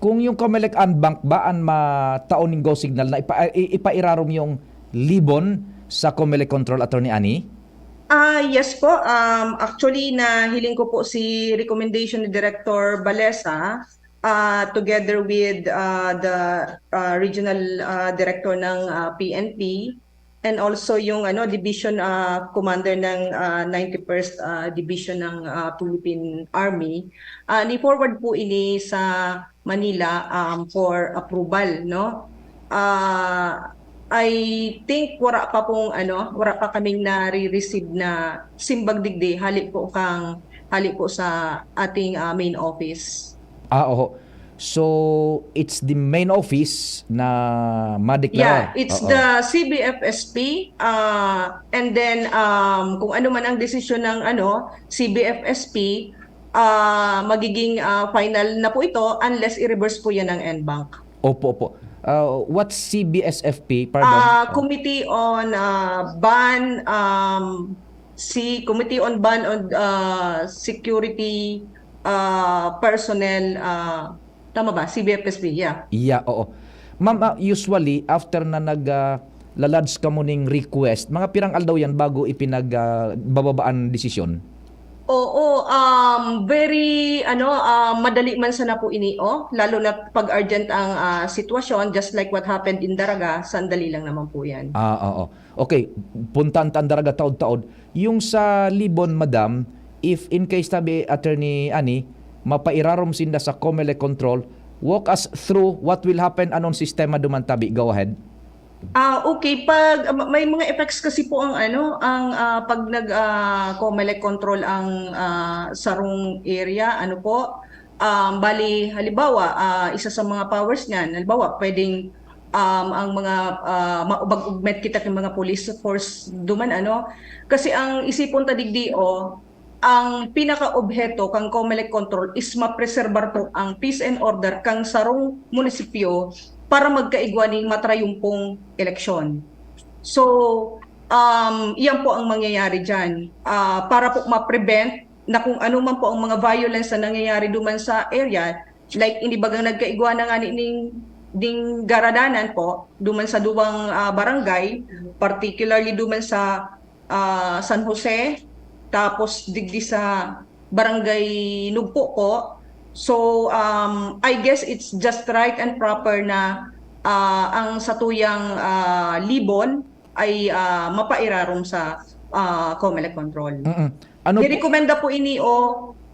kung yung COMELEC Unbank ba ang mataon ning go signal na ipairarom yung libon sa COMELEC Control, Attorney Annie? Yes po. Actually, nahiling ko po si recommendation ni Director Balesa together with the regional director ng PNP and also yung division commander ng 91st division ng Philippine Army. Ni-forward po ini sa Manila for approval, no? I think wala pa kaming nare-receive na simbag digdi hali po sa ating main office. Oo. So, it's the main office na madeklara. Yeah, it's the CBFSP and then kung ano man ang desisyon ng CBFSP, magiging final na po ito unless i-reverse po yan ng NBank. Opo. What's CBSFP? Pardon. Committee on Ban Committee on Ban on Security Personnel, tama ba? CBFSP, yeah. Yeah, oo. Ma'am, usually after na naglalads ka mo ning request, mga pirang aldaw yan bago ipinagbababaan desisyon? Oo, very madali man sana po ini lalo na pag urgent ang sitwasyon, just like what happened in Daraga, sandali lang naman po yan. Oo. Okay, puntan tan Daraga taod-taod. Yung sa Libon, madam, if in case tabi Attorney Annie, mapairarom sinda sa COMELEC Control, walk us through what will happen anong sistema dumantabi. Go ahead. Okay, pag may mga effects kasi po ang pag nag COMELEC control ang sarong area, bali halimbawa isa sa mga powers niyan, halimbawa pwedeng ang mga mag-augment kita ng mga police force duman kasi ang isipon ta digdio, ang pinaka-obheto kang COMELEC control is mapreserbar po ang peace and order kang sarong munisipyo para magkaigwaning matrayumpong eleksyon. So, iyan po ang mangyayari dyan. Para po ma-prevent na kung ano man po ang mga violence na nangyayari duman sa area, like hindi bagang nagkaigwa na nga ding garadanan po, duman sa duwang barangay, particularly duman sa San Jose, tapos digdi sa barangay Nugpo ko. So, I guess it's just right and proper na ang satuyang libon ay mapairarong sa COMELEC control. Nirekomenda po ini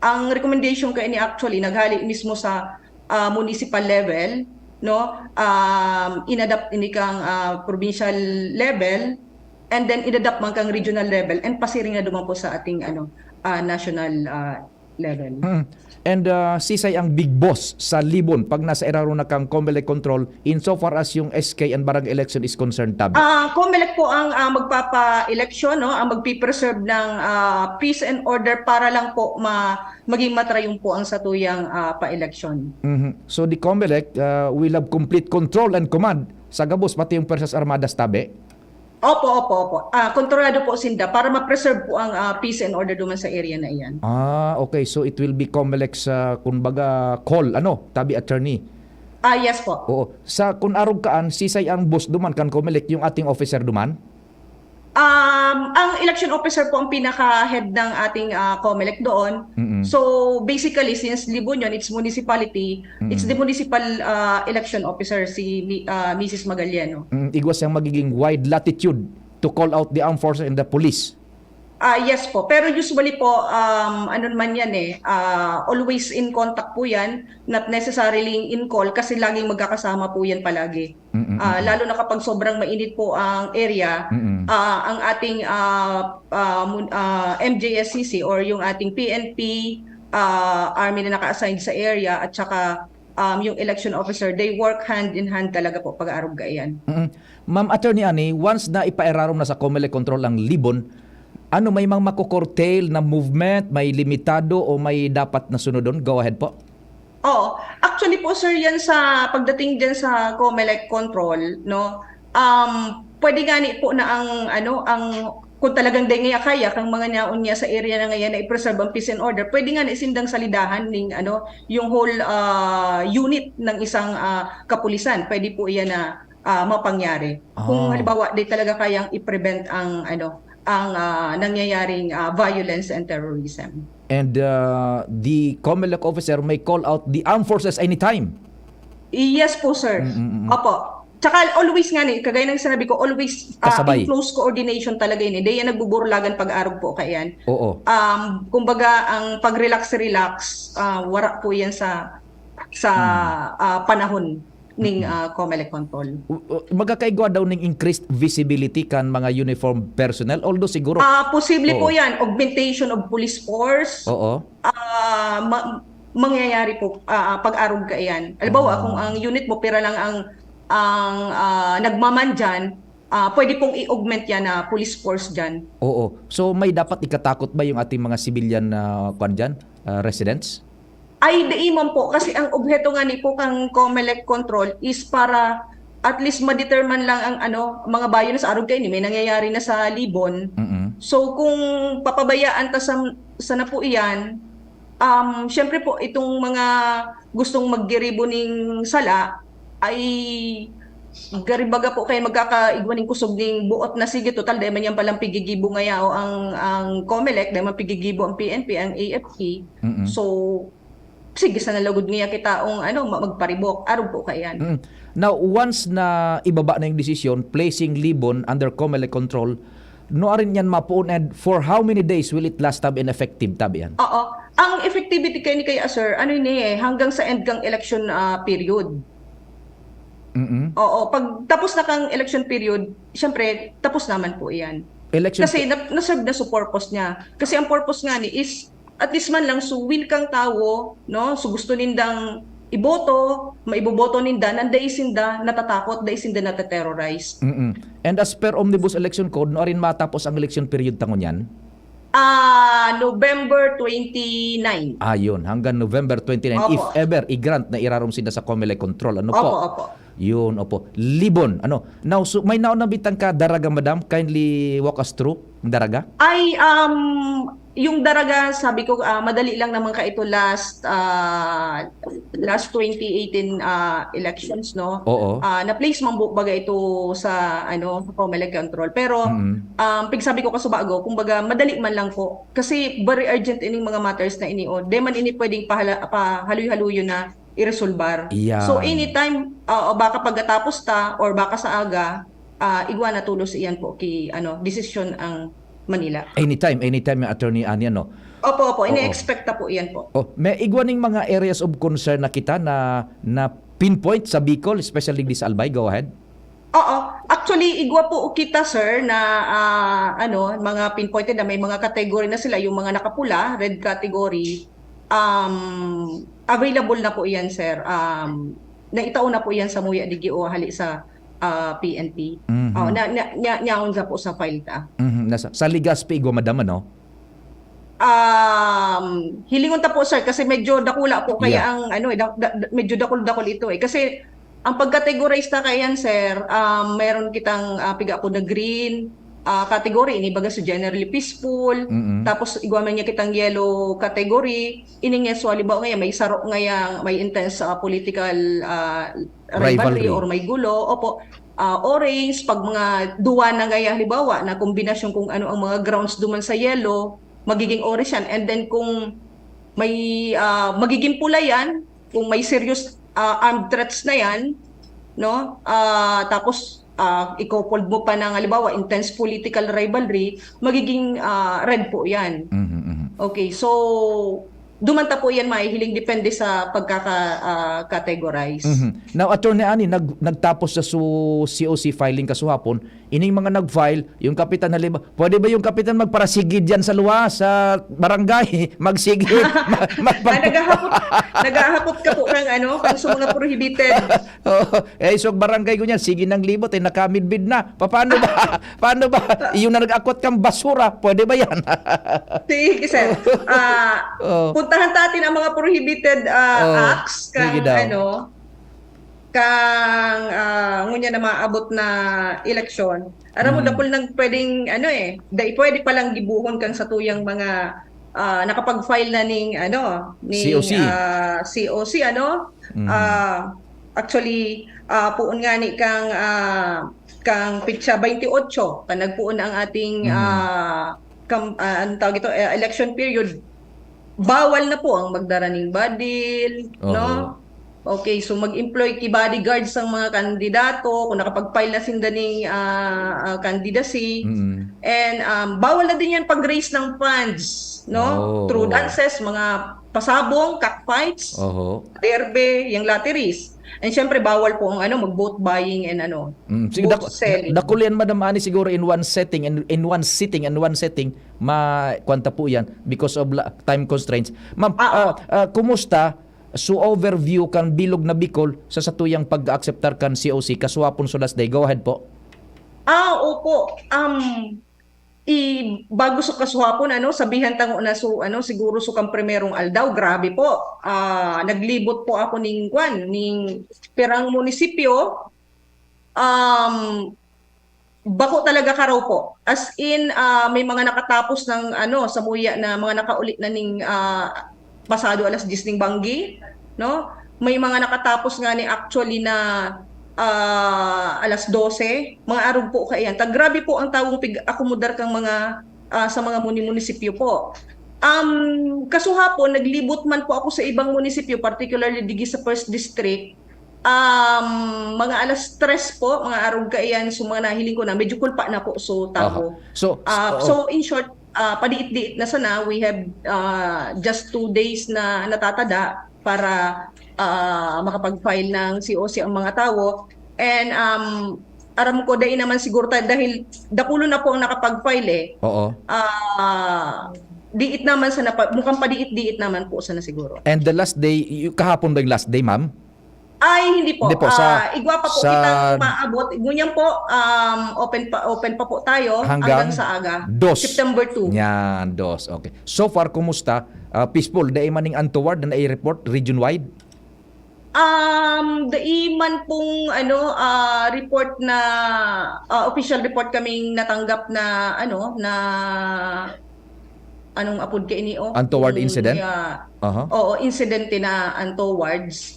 ang recommendation ka ini actually naghali mismo sa municipal level, no? Inadapt ini kang provincial level, and then inadapt man kang regional level, and pasiring na duman po sa ating national level. And sisay ang big boss sa libon pag nasa eraro na kang COMELEC control insofar as yung SK and barangay election is concerned, Tabi? COMELEC po ang magpapa-eleksyon, no? Ang magpipreserve ng peace and order para lang po maging matrayong po ang satuyang pa-eleksyon. So the COMELEC will have complete control and command sa gabos pati yung Persas Armadas, Tabi? Opo. Kontrolado po sinda para ma-preserve po ang peace and order duman sa area na iyan. Okay. So it will be COMELEC sa kumbaga call, Tabi attorney? Yes po. Oo. Sa kun arog kaan, sisay ang boss duman kan COMELEC, yung ating officer duman? Ang election officer po ang pinaka-head ng ating COMELEC doon. So basically, since Libon yun, it's municipality, it's the municipal election officer, si Mrs. Magaliano. Igwas yung magiging wide latitude to call out the armed forces and the police. Yes po. Pero usually po, ano naman yan always in contact po yan, not necessarily in call kasi laging magkakasama po yan palagi. Lalo na kapag sobrang mainit po ang area, ang ating MJSCC or yung ating PNP, army na naka-assign sa area at saka yung election officer, they work hand in hand talaga po pag-aarog gayan. Ma'am Attorney Ani, once na ipaerarom na sa COMELEC control ang Libon, may mga makukurtail na movement, may limitado o may dapat na sunodon? Go ahead po. Actually po sir, yan sa pagdating din sa COMELEC control, no? Pwede gani po na ang kung talagang day nga kaya kang mga naon niya sa area na ngayon na i-preserve ang peace and order, pwede nga na isindang salidahan ng yung whole unit ng isang kapulisan. Pwede po iyan na mapangyari. Kung halimbawa day talaga kayang i-prevent ang nangyayaring violence and terrorism. And the COMELEC officer may call out the armed forces anytime? Yes po sir. Opo. Tsaka always nga kagaya ng sinabi ko, always in close coordination talaga yun. Hindi yan nagbuburlagan pag-arog po kayan. Oo. Kumbaga ang pag-relax, wara po yan sa panahon ng COMELEC control. Magkakaigwa daw ng increased visibility kan mga uniform personnel, although siguro posible po yan, augmentation of police force. Mangyayari po pag-arog ka yan. Halimbawa kung ang unit mo pira lang ang nagmaman dyan, pwede pong i-augment yan na police force dyan. So may dapat ikatakot ba yung ating mga civilian residents? Ay, daiman po. Kasi ang objeto nga ni po kang COMELEC control is para at least ma-determine lang ang mga bayo na sa arog kayo. May nangyayari na sa Libon. So kung papabayaan ta sa na po iyan, syempre po itong mga gustong magdiribo ng sala ay garibaga po kayo magkakaigwaning kusog ng buot na sige total dahil man yan palang pigigibo ngaya o ang COMELEC dahil man pigigibo ang PNP, ang AFP. So sige sa nalagod niya kita magparibok arog po kayan. Now once na ibaba na yung desisyon placing Libon under COMELEC control, no arin yan mapuon, and for how many days will it last tab in effective tab yan? Oo. Ang effectivity kay ni kaya sir, ano ni hanggang sa end kang election period. Oo, pag tapos na kang election period, syempre tapos naman po 'yan. Election Kasi na-serve na sa purpose niya. Kasi ang purpose nga ni is at least man lang will kang tao, no? So gusto nindang iboto, maiboboto ninda, nanday isinda natatakot, day isinda nataterrorize. And as per Omnibus Election Code, no rin matapos ang election period tangon yan? November 29. Ayun, hanggang November 29. Opo. If ever i-grant na irarom sila sa COMELEC control. Ano po? Opo. Yun, opo. Libon. Ano? Now, so, may naunang ka daraga, madam? Kindly walk us through ang daraga. Ay, yung daraga, sabi ko, madali lang naman ka ito last 2018 elections, no? Oo. Na-place man baga ito sa COMELEC control. Pero, sabi ko kasubago, kumbaga, madali man lang po. Kasi very urgent ining mga matters na ini-o. Di man ini pwedeng pahaluy-haluyo na i-resolbar. Yeah. So, anytime, baka pagkatapos or baka sa aga, igwa na tulos iyan po decision ang Manila. Anytime yung Attorney Anya, no? Opo, ini-expect na po iyan po. May igwaning mga areas of concern na kita na pinpoint sa Bicol, especially this Albay. Go ahead. Oo. Actually, igwa po kita, sir, na mga pinpointed na may mga category na sila, yung mga nakapula, red category, available na po iyan, sir. Naitaon na po iyan sa Muya Digio hali sa PNP. Nyaon sa po sa file ta. Sa Legazpi, igwa madama, no? Hilingon ta po, sir, kasi medyo dakula po kaya ang medyo dakol ito kasi ang pagkategorize na kayan, sir, meron kitang piga po na green category, ini baga sa generally peaceful, tapos igwaman niya kitang yellow category, ini nga so halimbawa ngayon may saro ngayon, may intense political rivalry or may gulo. Opo. Orange, pag mga duwa na gaya halimbawa na kombinasyon kung ano ang mga grounds duman sa yellow, magiging orange yan. And then kung may magiging pula yan, kung may serious armed threats na yan, no? Tapos i-coupled mo pa ng halimbawa intense political rivalry, magiging red po yan. Okay, so dumanta po yan mahihiling depende sa pagkaka-categorize. Now, Attorney Ani, nagtapos sa COC filing kasuhapon, ining mga nag-file, yung kapitan halimbawa, pwede ba yung kapitan magparasigid yan sa luwa, sa barangay, magsigid? Nagahapot ka po ng sa mga prohibited. So barangay ko niyan, sige ng libot, nakamidbid na. Paano ba? Yung na nag-akot kang basura, pwede ba yan? Sige, sir. Puntahan natin ang mga prohibited acts ngunya na maabot na eleksyon. Aram mo dapol nang pwedeng pwede pa lang gibuhon kang sa tuyang mga nakapag-file na ning COC. COC actually puon nga ni kang pitsa 28 nagpuon ang ating election period. Bawal na po ang magdaraning badil, no? Okay, so mag-employ ki bodyguards ang mga kandidato kung nakapag-file na sindaning candidacy. And bawal na din yan pag-raise ng funds, no? Through dances, mga pasabong, cockfights, derbe, yung lotteries. And syempre bawal po ang mag-vote buying and vote selling. Dakulian Madam Ani siguro in one setting kwanta po yan because of time constraints. Ma'am, kumusta so overview kan bilog na Bicol sa satuyang pag-acceptar kan COC kasuhapon so last day? Go ahead po. Opo. Bago sa kasuhapon sabihan tango na siguro so kang primerong aldaw, grabe po. Naglibot po ako ning perang munisipyo. Bako talaga ka raw po. As in may mga nakatapos ng sa Muya na mga nakaulit na ning pasado alas 10 ning Banggi, no? May mga nakatapos nga ni actually na alas 12, mga araw po kayan. Grabe po ang tawong akomodar kang mga sa mga munisipyo po. Kasuhapon naglibot man po ako sa ibang munisipyo, particularly digi sa 1st District. Mga alas 3 po, mga arog kaiyan, so mga nahiling ko na, medyo kulpa na po, so tago. So in short, padiit-diit na sana, we have just 2 days na natatada para makapag-file ng COC ang mga tao. And aram ko dahil naman siguro dahil dakulo na po ang nakapag-file Oo. Diit naman sana, mukhang padiit-diit naman po sana siguro. And the last day, kahapon ba yung last day, ma'am? Ay, hindi po. Hindi po, igwa pa po kitang maabot. Ngunyan po, open pa po tayo hanggang sa aga. September 2. Yan, 2. Okay. So far, kumusta? Peaceful, dahil maning untoward na i-report region-wide? Daiman pong report na official report kaming natanggap na anong apod kay ini untoward incident? Oo, incident na untowards.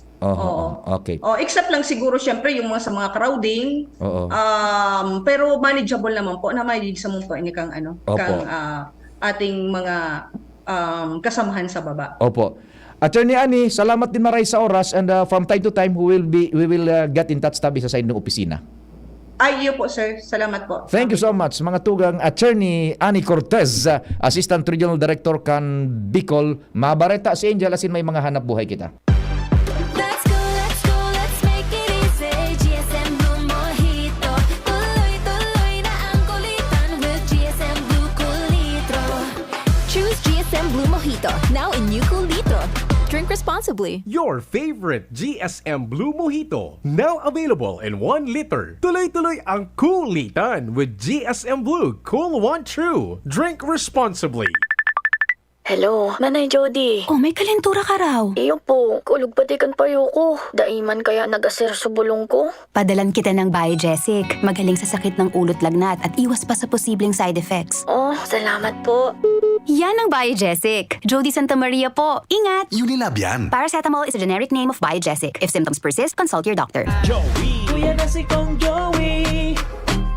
Okay. Except lang siguro syempre yung sa mga crowding. Pero manageable naman po na manage sa mong po ini kang ating mga kasamahan sa baba. Opo. Attorney Ani, salamat din maray sa oras, and from time to time we will get in touch tabi sa side ng opisina. Ay, iyo po sir. Salamat po. Thank you so much. Mga tugang Attorney Ani Cortez, Assistant Regional Director kan Bicol. Mabareta si Angel asin may mga hanap buhay kita. Blue Mojito, now in new Cool Litro. Drink responsibly. Your favorite GSM Blue Mojito, now available in 1 liter. Tuloy-tuloy ang kulitan with GSM Blue Cool One True. Drink responsibly. Hello, Manay Jody. Oh, may kalentura ka raw. Iyo po, kulog patikan payo ko. Daiman kaya nag-aser sa bulong ko. Padalan kita ng Biogesic. Magaling sa sakit ng ulot lagnat at iwas pa sa posibleng side effects. Oh, salamat po. Yan ang Biogesic. Jody Santa Maria po. Ingat! Unilab yan. Paracetamol is a generic name of Biogesic. If symptoms persist, consult your doctor. Joey, kuya na si Kong Joey.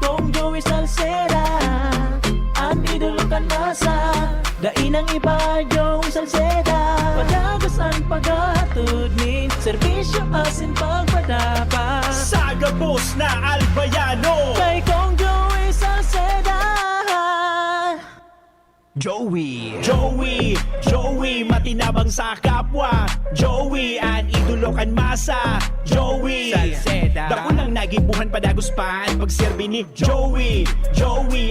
Kong Joey Salceda. Ang idolo kan masa. Dainang iba Joey Salceda. Padagas ang paghatod ni serbisyo asin pagpadapa. Sagapos na Albayano. Kay Kong Joey Salceda. Joey, matinabang sa kapwa. Joey, ang idolo kan masa. Joey, Salceda. Dako lang nagibuhan padagos pa at pagserbi ni Joey,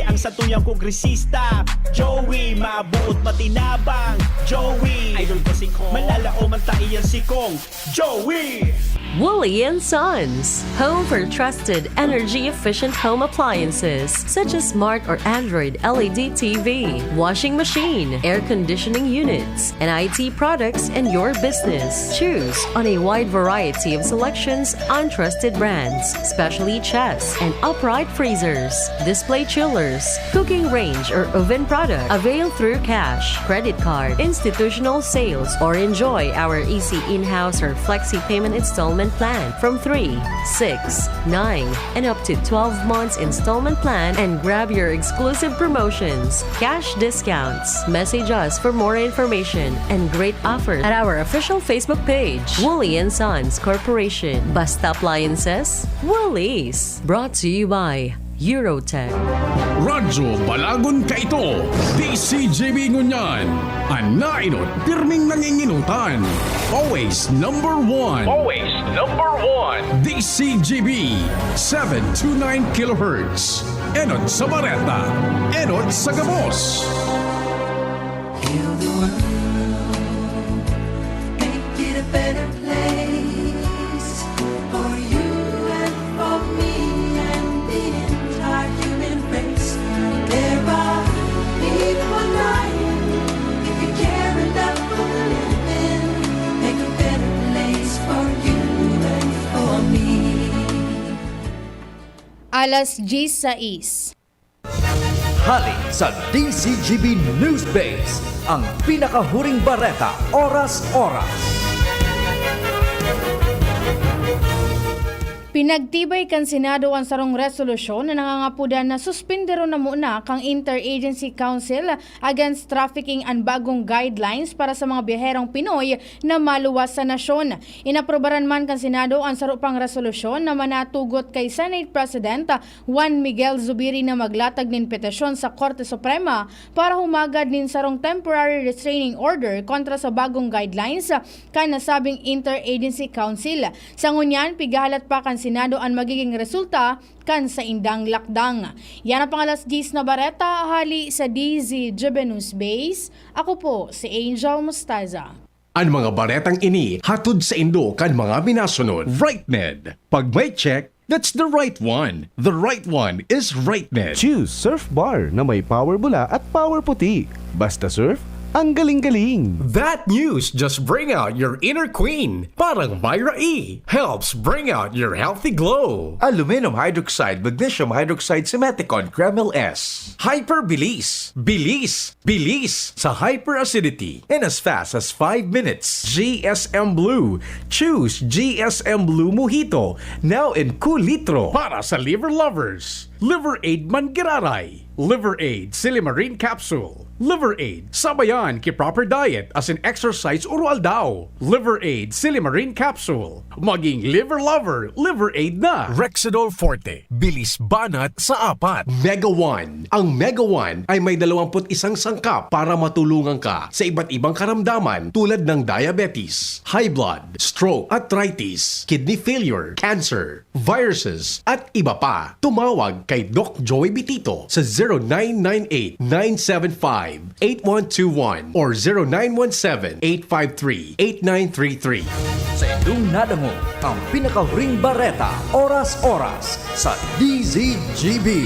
ang satuyang kongresista. Joey, mabuot matinabang. Joey, idol ko si Kong. Malalao man taiyan si Kong. Joey! Wooly & Sons, home for trusted energy-efficient home appliances such as smart or Android LED TV, washing machine, air conditioning units, and IT products in your business. Choose on a wide variety of selections on trusted brands, specially chests and upright freezers, display chillers, cooking range or oven product. Avail through cash, credit card, institutional sales, or enjoy our easy in-house or flexi payment installment plan from 3, 6, 9, and up to 12 months installment plan, and grab your exclusive promotions, cash discounts. Message us for more information and great offers at our official Facebook page, Wooly & Sons Corporation. Basta Appliances, Woolies. Brought to you by Eurotech. Radyo Balagon ka ito. DCJB Ngunyan. Anainot, pirming nanginginutan. Always number one. DCJB 729 kHz. Enot sa Bareta. Enot sa Gabos. Heal the world, make it a better place for you and for me and the entire human race. There are people dying. If you care enough for the living, make a better place for you and for me. Alas 16. Hali sa DCGB News Base, ang pinakahuring bareta oras-oras. Pinagtibay kan Senado ang sarong resolusyon na nangangapudan na suspendero na muna kang Interagency Council Against Trafficking ang bagong guidelines para sa mga biyaherong Pinoy na maluwas sa nasyon. Inaprobaran man kan Senado ang sarupang resolusyon na manatugot kay Senate President Juan Miguel Zubiri na maglatag nin petisyon sa Korte Suprema para humagad nin sarong temporary restraining order kontra sa bagong guidelines kan nasabing Interagency Council. Sa ngunyan, pigahalat pa kan Senado ang magiging resulta kan sa indang lakdang. Yan ang pangalas 10 na bareta, hali sa DZGB News Base. Ako po si Angel Mustaza. Ang mga baretang ini hatod sa Indo kan mga minasunod. RightNed. Pag may check, that's the right one. The right one is RightNed. Choose Surf Bar na may power bula at power puti. Basta surf, ang galing-galing. That news just bring out your inner queen. Parang Myra E. Helps bring out your healthy glow. Aluminum hydroxide, magnesium hydroxide, Simeticon, Kreml S. Hyperbilis. Bilis. Bilis sa hyperacidity in as fast as 5 minutes. GSM Blue. Choose GSM Blue Mojito. Now in cool litro. Para sa liver lovers. Liver Aid Mangiraray. Liver Aid Silimarin Capsule. Liver Aid sabayan ki proper diet as in exercise oral daw. Liver Aid Silimarin Capsule. Maging liver lover, Liver Aid na. Rexidol Forte. Bilis banat sa 4. Mega One. Ang Mega One ay may 21 sangkap para matulungan ka sa iba't ibang karamdaman tulad ng diabetes, high blood, stroke, arthritis, kidney failure, cancer, viruses, at iba pa. Tumawag kay Doc Joy Bitito sa 0998-975-8121 or 0917-853-8933. Sa inyong nadango ang pinakahuring bareta, oras-oras sa DZGB.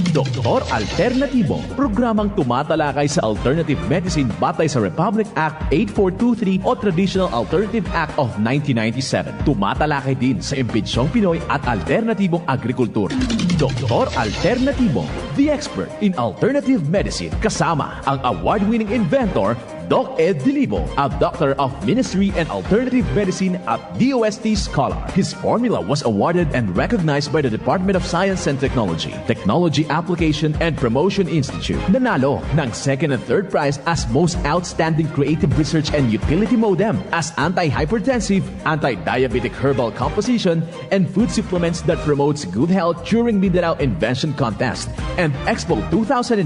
Doktor Alternatibo, programang tumatalakay sa alternative medicine batay sa Republic Act 8423 o Traditional Alternative Act of 1997. Tumatalakay din sa impinsyong Pinoy at alternatibong agrikultura. Doktor Alternatibo, the expert in alternative medicine, kasama ang award-winning inventor Doc Ed Dilibo, a doctor of ministry and alternative medicine at DOST Scholar. His formula was awarded and recognized by the Department of Science and Technology, Technology Application and Promotion Institute. Nanalo ng second and third prize as Most Outstanding Creative Research and Utility Modem as anti-hypertensive, anti-diabetic herbal composition, and food supplements that promotes good health during Mindanao Invention Contest and Expo 2009,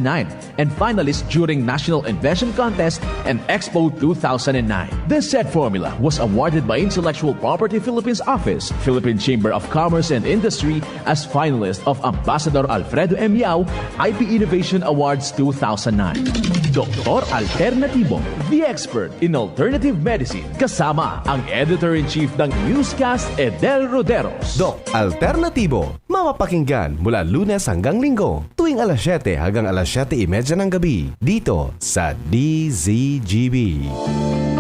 and finalist during National Invention Contest and Expo 2009. This said formula was awarded by Intellectual Property Philippines Office, Philippine Chamber of Commerce and Industry as finalist of Ambassador Alfredo M. Yao IP Innovation Awards 2009. Doktor Alternatibo, the expert in alternative medicine, kasama ang editor-in-chief ng newscast Edel Roderos. Doc Alternatibo, mapapakinggan mula Lunes hanggang Linggo, tuwing alas 7 hanggang alas 7:30 ng gabi, dito sa DZGB.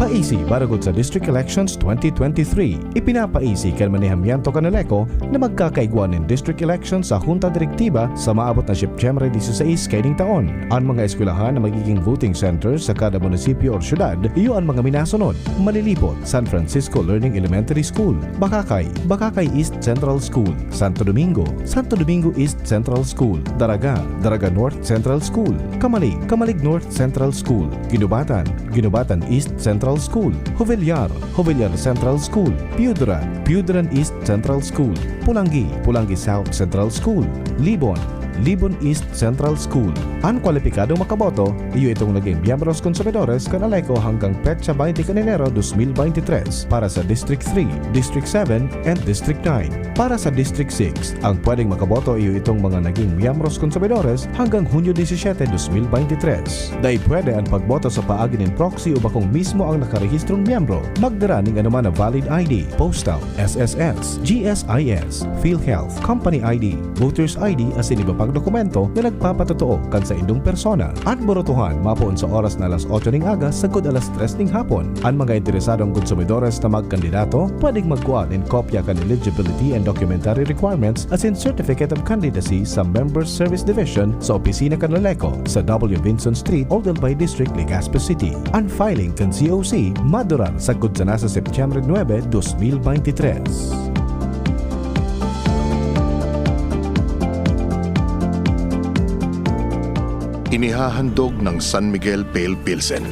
Paisi baragod sa District Elections 2023. Ipinapaisi kan manihamiento kanaleko na magkakaigwan ng District Elections sa Junta Direktiba sa maabot na September 16 kaining taon. Ang mga eskwelahan na magiging voting centers sa kada munisipyo o syudad, iyo ang mga minasunod. Malilipot, San Francisco Learning Elementary School, Bakakay, Bakakay East Central School, Santo Domingo, Santo Domingo East Central School, Daraga, Daraga North Central School, Kamalig, Kamalig North Central School, Ginubatan, Ginubatan East Central School, Jovellar, Jovellar Central School, Piudran, Piudran East Central School, Pulangi, Pulangi South Central School, Libon, Libon East Central School. Ang kwalipikado makaboto, iyo itong naging miyembros konsumidores kanaleko hanggang petsa 20 Enero 2023 para sa District 3, District 7, and District 9. Para sa District 6, ang pwedeng makaboto iyo itong mga naging miyembros konsumidores hanggang Hunyo 17, 2023. Dahil pwede ang pagboto sa paagi ng proxy o bakong mismo ang nakarehistrong miyembro. Magdara ng anuman na valid ID, Postal, SSS, GSIS, PhilHealth, Company ID, Voters ID as iniba pagdokumento na nagpapatotoo kan sa indong persona. At borutuhan mapuon sa oras na alas 8 ning aga sagod alas 3 ning hapon. Ang mga interesadong konsumidores na magkandidato pwedeng magkuha in kopya kan eligibility and documentary requirements as in Certificate of Candidacy sa Members Service Division sa opisina kan Leleco sa W. Vinson Street, Oldalbay District, Legazpi City. Ang filing kan COC madurar sagod sa nasa Septyembre 9, 2023. Inihahandog ng San Miguel Pale Pilsen.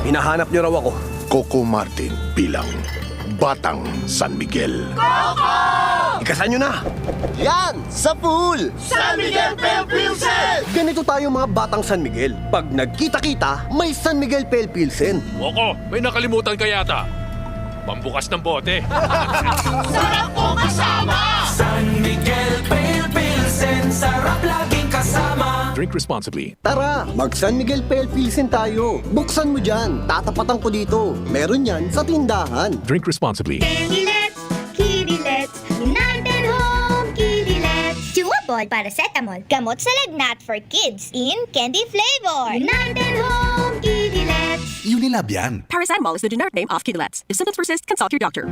Hinahanap niyo raw ako. Coco Martin bilang Batang San Miguel. Coco! Ikasan nyo na! Yan! Sa pool! San Miguel Pale Pilsen! Ganito tayo mga Batang San Miguel. Pag nagkita-kita, may San Miguel Pale Pilsen. Coco, may nakalimutan ka yata. Pambukas ng bote. Sarap po kasama! San Miguel Pale Pilsen, sarap laging kasama. Drink responsibly. Tara, mag San Miguel Pale Pilsen tayo. Buksan mo dyan. Tatapatan ko dito. Meron yan sa tindahan. Drink responsibly. Kidilets, Kidilets, United Home Kidilets. Chewable paracetamol, gamot sa lagnat for kids in candy flavor. United Home Kidilets. Unilab yan. Paracetamol is the generic name of Kidilets. If symptoms persist, consult your doctor.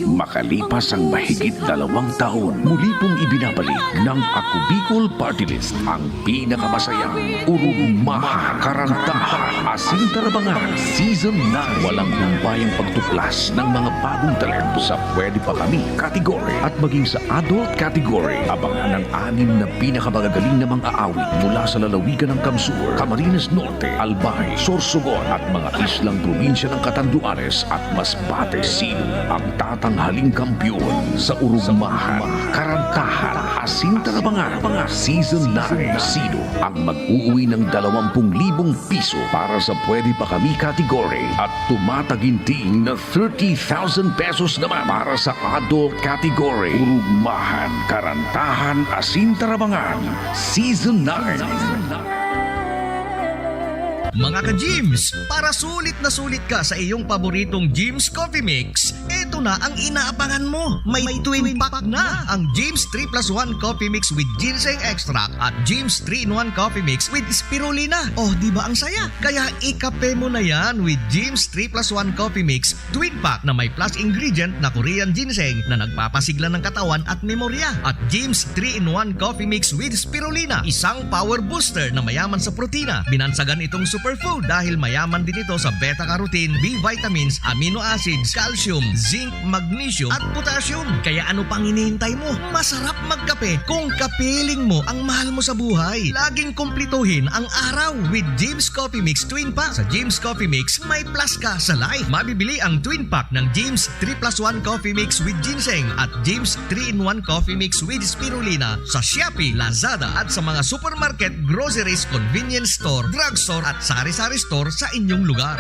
Makalipas ang mahigit 2 taon, muli pong ibinabalik ng Ako Bicol Party List ang pinakamasayang urugmahan, karantahan, asin tarabangan, Season 9. Walang humpayang pagtuklas ng mga bagong talento sa Pwede Pa Kami category at maging sa adult category. Abangan ang 6 na pinakamagagaling na mga aawit mula sa lalawigan ng Kamsur, Camarines Norte, Albay, Sorsogon at mga islang probinsya ng Catanduanes at Masbate. Sino ang tatanghaling kampiyon sa urugmahan, karantahan, asin tarabangan, mga Season 9? Sino ang mag-uuwi ng 20,000 piso para sa Pwede Pa Kami category at tumataginting na 30,000 pesos naman para sa adult category? Urugmahan, karantahan, asin tarabangan, Season 9. Mga ka-Jims, para sulit na sulit ka sa iyong paboritong Jims Coffee Mix, eto na ang inaabangan mo. May twin pack na ang Jims 3+1 Coffee Mix with Ginseng Extract at Jims 3-in-1 Coffee Mix with Spirulina. Oh, di ba ang saya? Kaya ikape mo na yan with Jims 3+1 Coffee Mix twin pack na may plus ingredient na Korean ginseng na nagpapasigla ng katawan at memorya. At Jims 3-in-1 Coffee Mix with Spirulina, isang power booster na mayaman sa protina. Binansagan itong superfood dahil mayaman din ito sa beta-carotene, B vitamins, amino acids, calcium, zinc, magnesium at potassium. Kaya ano pang hinihintay mo? Masarap magkape kung kapiling mo ang mahal mo sa buhay. Laging kumplituhin ang araw with Jims Coffee Mix Twin Pack. Sa Jims Coffee Mix, may plus ka sa life. Mabibili ang Twin Pack ng Jims 3+1 Coffee Mix with Ginseng at Jims 3-in-1 Coffee Mix with Spirulina sa Shopee, Lazada at sa mga supermarket, groceries, convenience store, drugstore at sari-sari store sa inyong lugar.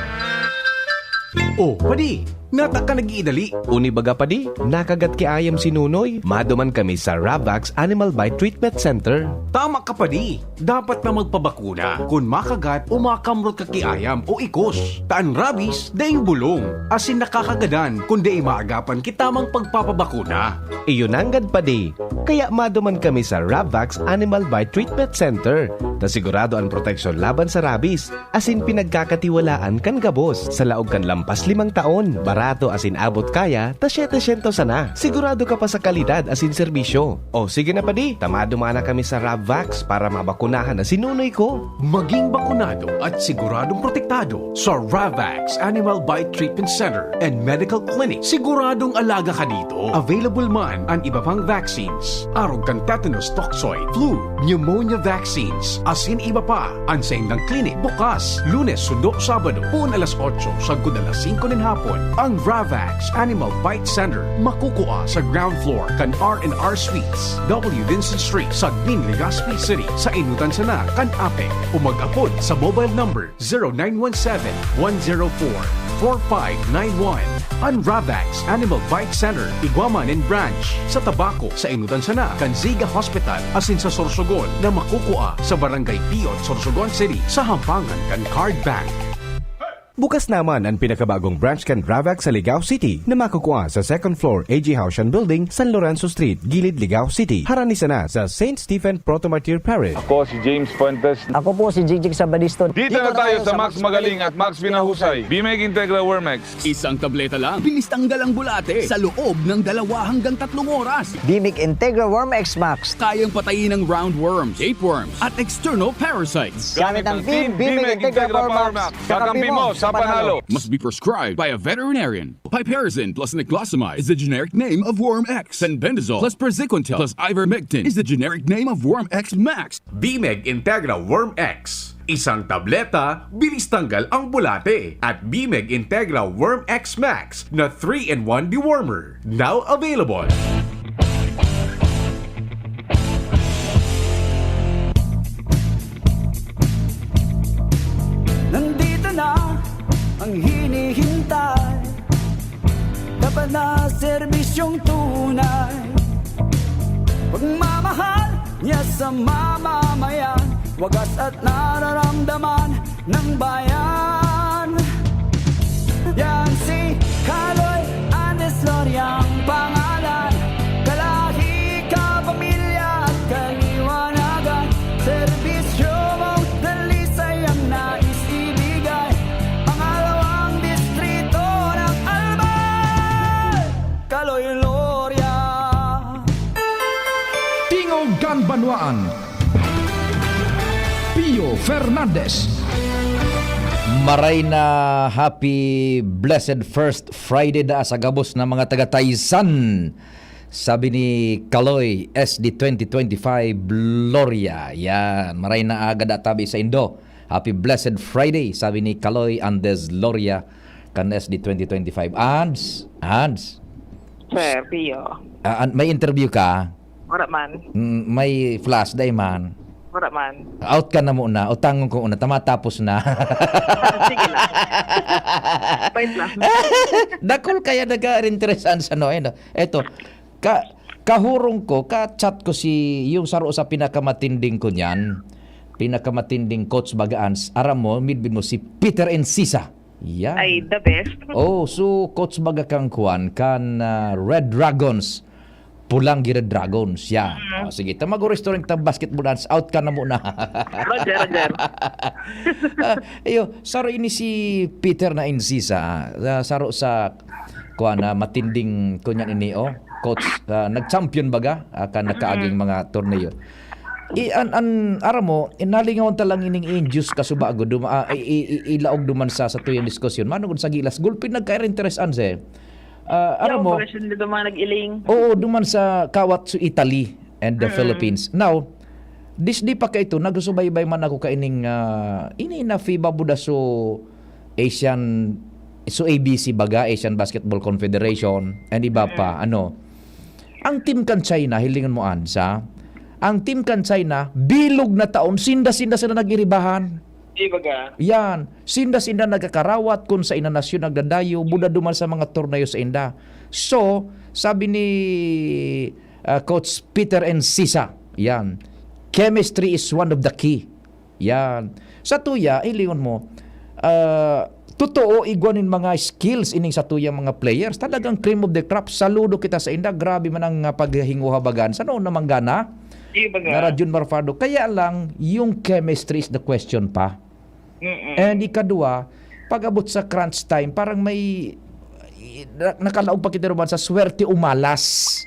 Oh, padi, nata ka nag-iidali. Unibaga pa di, nakagat ki ayam si Nunoy. Maduman kami sa Ravax Animal Bite Treatment Center. Tama ka padi, dapat na magpabakuna kung makagat o makamrot ka kiayam o ikos. Taan rabies, daing bulong. Asin nakakagadan kung di maagapan kitamang pagpapabakuna. Iyon anggad pa di. Kaya maduman kami sa Ravax Animal Bite Treatment Center. Na sigurado ang proteksyon laban sa rabies. Asin pinagkakatiwalaan kan gabos. Sa laog kan lampas 5 taon. Barato asin abot kaya, ta 700 sana. Sigurado ka pa sa kalidad asin serbisyo. O sige na pa di, tamadumana kami sa Ravax para mabakunahan na sinunoy ko. Maging bakunado at siguradong protektado sa Ravax Animal Bite Treatment Center and Medical Clinic. Siguradong alaga ka dito. Available man ang iba pang vaccines. Arog kan tetanus toxoid, flu, pneumonia vaccines, asin iba pa. Ansayin ng clinic bukas, Lunes, Sundo, Sabado, puon alas 8, sagod alas 5 ng hapon. Ang Ravax Animal Bite Center makukuha sa ground floor kan R&R Suites, W. Vincent Street, Sagmin, Legazpi City. Sa inutan sana kan APEC o mag-apod sa mobile number 0917-104-4591. Ang Ravax Animal Bite Center, Iguaman and Branch sa Tabaco. Sa inutan sana kan Ziga Hospital asin sa Sorsogon na makukuha sa Barangay Piot, Sorsogon City sa hampangan kan Card Bank. Bukas naman ang pinakabagong branch kan Gravac sa Ligao City na makukuha sa second floor AG Haushan Building, San Lorenzo Street, Gilid, Ligao City. Haranisa na sa St. Stephen Protomartyr Parish. Ako si James Fuentes. Ako po si Jigjig Sabadisto. Dito na tayo sa Max Magaling at Max Pinahusay. Bimeg Integra Wormex. Isang tableta lang. Bilis tanggal ang bulate sa loob ng 2 hanggang 3 oras. Bimig Integra Worm X Max. Kayang patayin ng roundworms, tapeworms, at external parasites. Gamit ang team Bimig Integra Worm Max. Kakampi mo sa panalo. Must be prescribed by a veterinarian. Piperazine plus niclosamide is the generic name of Worm X. Bendazole plus praziquantel plus ivermectin is the generic name of Worm X Max. Bimeg Integra Worm X. Isang tableta, bilis tanggal ang bulate. At Bimeg Integra Worm X Max na 3-in-1 dewormer. Now available. Nandito na ang hinihintay, dapat na serbisyong tunay. Pagmamahal niya sa mamamayan, wagas at nararamdaman ng bayan. Yan si Kaloy Andes Loria ang pangalan, kalahi ka, pamilya at kaliwanagan. Serbisyo mong dalisay ang nais ibigay, pangalawang distrito ng Albay, Kaloy Loria. Tingog Ganbanwaan, Pio Fernandez. Maray na happy blessed first Friday da sa gabos na mga taga Taysan. Sabi ni Kaloy SD 2025 Gloria. Yan, maray na agad atabi sa Indo. Happy blessed Friday, sabi ni Kaloy Andes Gloria kan SD 2025. Ands. Sir, Pio. May interview ka? Wala man. May flash day man. Wala man. Out ka na muna o tangon ko una, tamatapos na. Sige lang. Wait lang. Dakol kaya nag-interesan sa no. Eto, kahurong ko, ka-chat ko si yung saro sa pinakamatinding ko niyan, pinakamatinding coach Bagaans, aram mo, midbin mo si Peter Encisa. Yeah. Ay, the best. Oh, so coach Baga kang kuan kan Red Dragons. Pulang Red Dragons. Yan. Oh, sige, tamago restaurant ta basketball dance. Out ka na muna. Roger. Saro ini si Peter na Encisa. Saro sa kuan matinding kunyan ini coach nag-champion baga kan nakaaging mga torneo. Aram mo, inalingawan talang ining induce kasubago ilaog duman sa tuyang diskusyon. Manugod sa gilas gulpin nagka-interesan sa aram mo, oo, duman sa kawat sa Italy and the Philippines. Now, di pa ka ito, nagsubaybay man ako kaining ini na FIBA Buda so Asian, so ABC baga, Asian Basketball Confederation, and iba pa, ang team kan China, hilingan mo ansa, ang team kan China, bilog na taon, sinda-sinda sila nag-iribahan. Ibaga. Yan, sinda-sinda nagkakarawat kung sa inanasyon nagdadayo, buda duman sa mga torneo sa inda. So, sabi ni Coach Peter Encisa, yan, chemistry is one of the key. Yan. Sa tuya, ilingon mo, totoo, igwanin mga skills ining sa tuyang mga players. Talagang cream of the crop. Saludo kita sa inda. Grabe man ang paghinguhabagan. Sa noon naman gana? Nara Jun Marfado. Kaya lang, yung chemistry is the question pa. And ikadua, pag-abot sa crunch time, parang may nakalaog pa kita naman sa swerte umalas.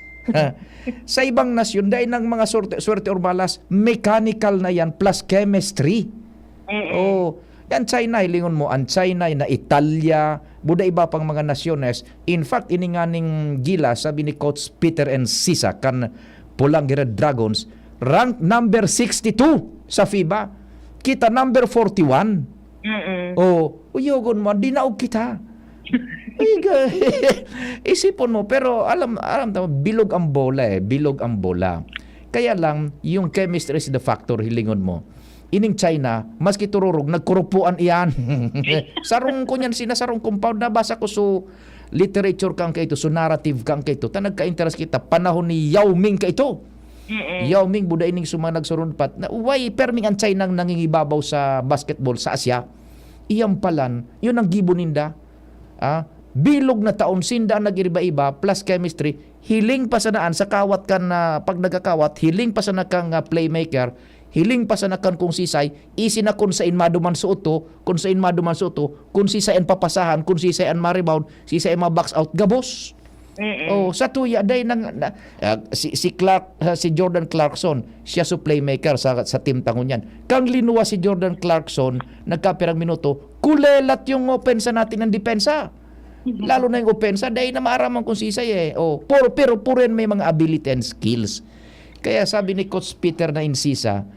Sa ibang nasyon, dahil ng mga swerte umalas, mechanical na yan plus chemistry. Oh, yan China, hilingon mo, ang China, na Italia, buda iba pang mga nasyones. In fact, ininganing gila, sabi ni Coach Peter Encisa, kan Pulang Red Dragons, rank number 62 sa FIBA. Kita number 41. Oh, uyogon mo, dinaog kita. Isipon mo, pero alam bilog ang bola. Kaya lang, yung chemistry is the factor, hilingon mo. Ining China, maski tururog, nagkurupuan iyan. Sarong ko niyan, sinasarong compound, nabasa ko so literature kang kaito, so narrative kang kaito. Ta nagka-interest kita, panahon ni Yao Ming kaito. Yao Ming, buda ining sumanag surunpat. Why perming ang China nangingibabaw sa basketball sa Asia? iyang palan, yun ang gibo ninda. Bilog na taon sinda ang nag-iba-iba plus chemistry, hiling pa sa naan sa kawat kan pag nagkakawat, hiling pa sa nakang playmaker, hiling pa sa nakan kung sisay, isi na kung sain maduman suoto, kung sain maduman suoto, kung sisayan papasahan, kung sisayan ma-rebound, sisayan ma-box out, gabos. Sa tuya day si Jordan Clarkson, siya su playmaker sa team tangon yan. Kang linuwa si Jordan Clarkson, nagkapirang minuto, kulelat yung opensa natin ng depensa. Lalo na yung opensa, day na maaraman kung sisay pero puren may mga ability and skills. Kaya sabi ni Coach Peter na Insisa,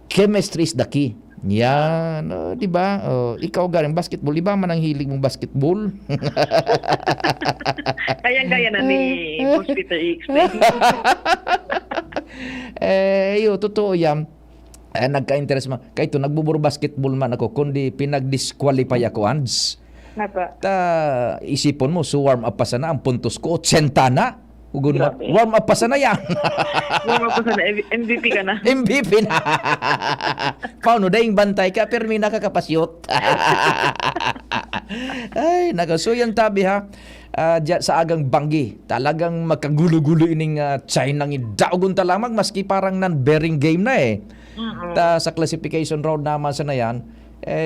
chemistry is the key. Yan, di ba? Ikaw galing basketball, di ba man ang hilig mong basketball? Kaya na ni Coach Peter i-explain. Totoo yan. Nagka-interest man. Kaya ito, nagbuburo basketball man ako, kundi pinag-disqualify ako, Ands. Isipon mo, so warm up pa sana, ang puntos ko, 80 na. Warm up pa sana yan. Warm up pa sana, MVP ka na. MVP na. Paano dahing bantay ka, pero may nakakapasyot. Ay, nakasuyang tabi ha. Sa agang banggi, talagang magkagulo-gulo ining China ng idaugon talamag, maski parang non-bearing game na sa classification round naman sa na yan,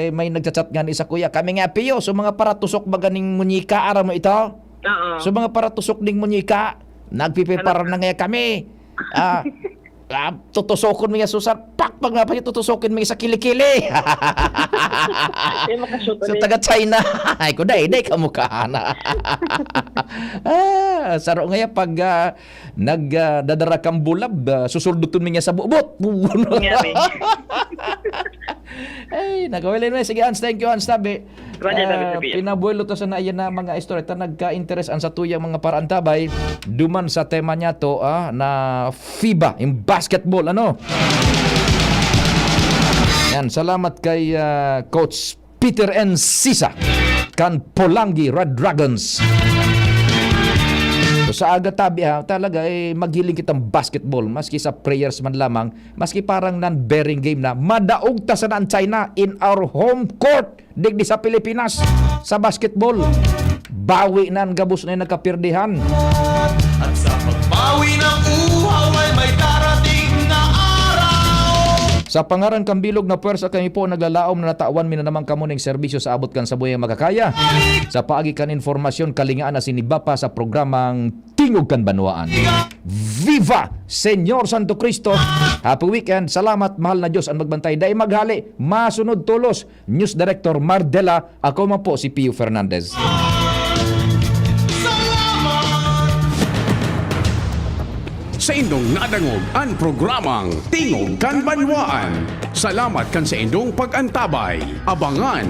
may nagchat-chat nga ni isa kuya, kami nga piyo, so mga paratusok ba ganing munyika, ara mo ito? So mga paratusok ning munyika, nagpipipara na nga kami. Tutusokon mo nga susar, pag nga pa yung tutusokin mo sa kilikili. So taga China, ay ko day kamukha na. Saro nga pag nagdadara kang bulab, susulduton mo nga sa bubot. Ay, nagawalin mo. Sige, Hans, thank you, Hans. Tabi, pinabuelo to sa naayan na mga istorya. Nagka-interest ang sa tuyang mga parantabay. Duman sa tema niya to, na FIBA, yung basketball, Yan, salamat kay Coach Peter N. Sisa, kan Polangi Red Dragons. So, sa aga tabi talaga maghiling kitang basketball maski sa prayers man lamang, maski parang non-bearing game na madaog ta sa naan China in our home court digdi sa Pilipinas sa basketball. Bawi nan gabos na nagkapirdihan. At sa pagbawi ng uhaw ay may darating na araw. Sa pangaran kang bilog na puwersa kami po naglalaom na natawan mi na naman kamo ning serbisyo sa abot kan sa buhay makakaya. Sa paagi kan informasyon kalingaan na siniba pa sa programang Tingog kan Banwaan. Viva Senyor Santo Cristo. Happy weekend. Salamat mahal na Diyos ang magbantay. Dai maghali, masunod tulos. News Director Mardela. Ako man po si Pio Fernandez. Sa indong nadangog ang programang Tingog kan Banwaan. Salamat kan sa indong pag-antabay. Abangan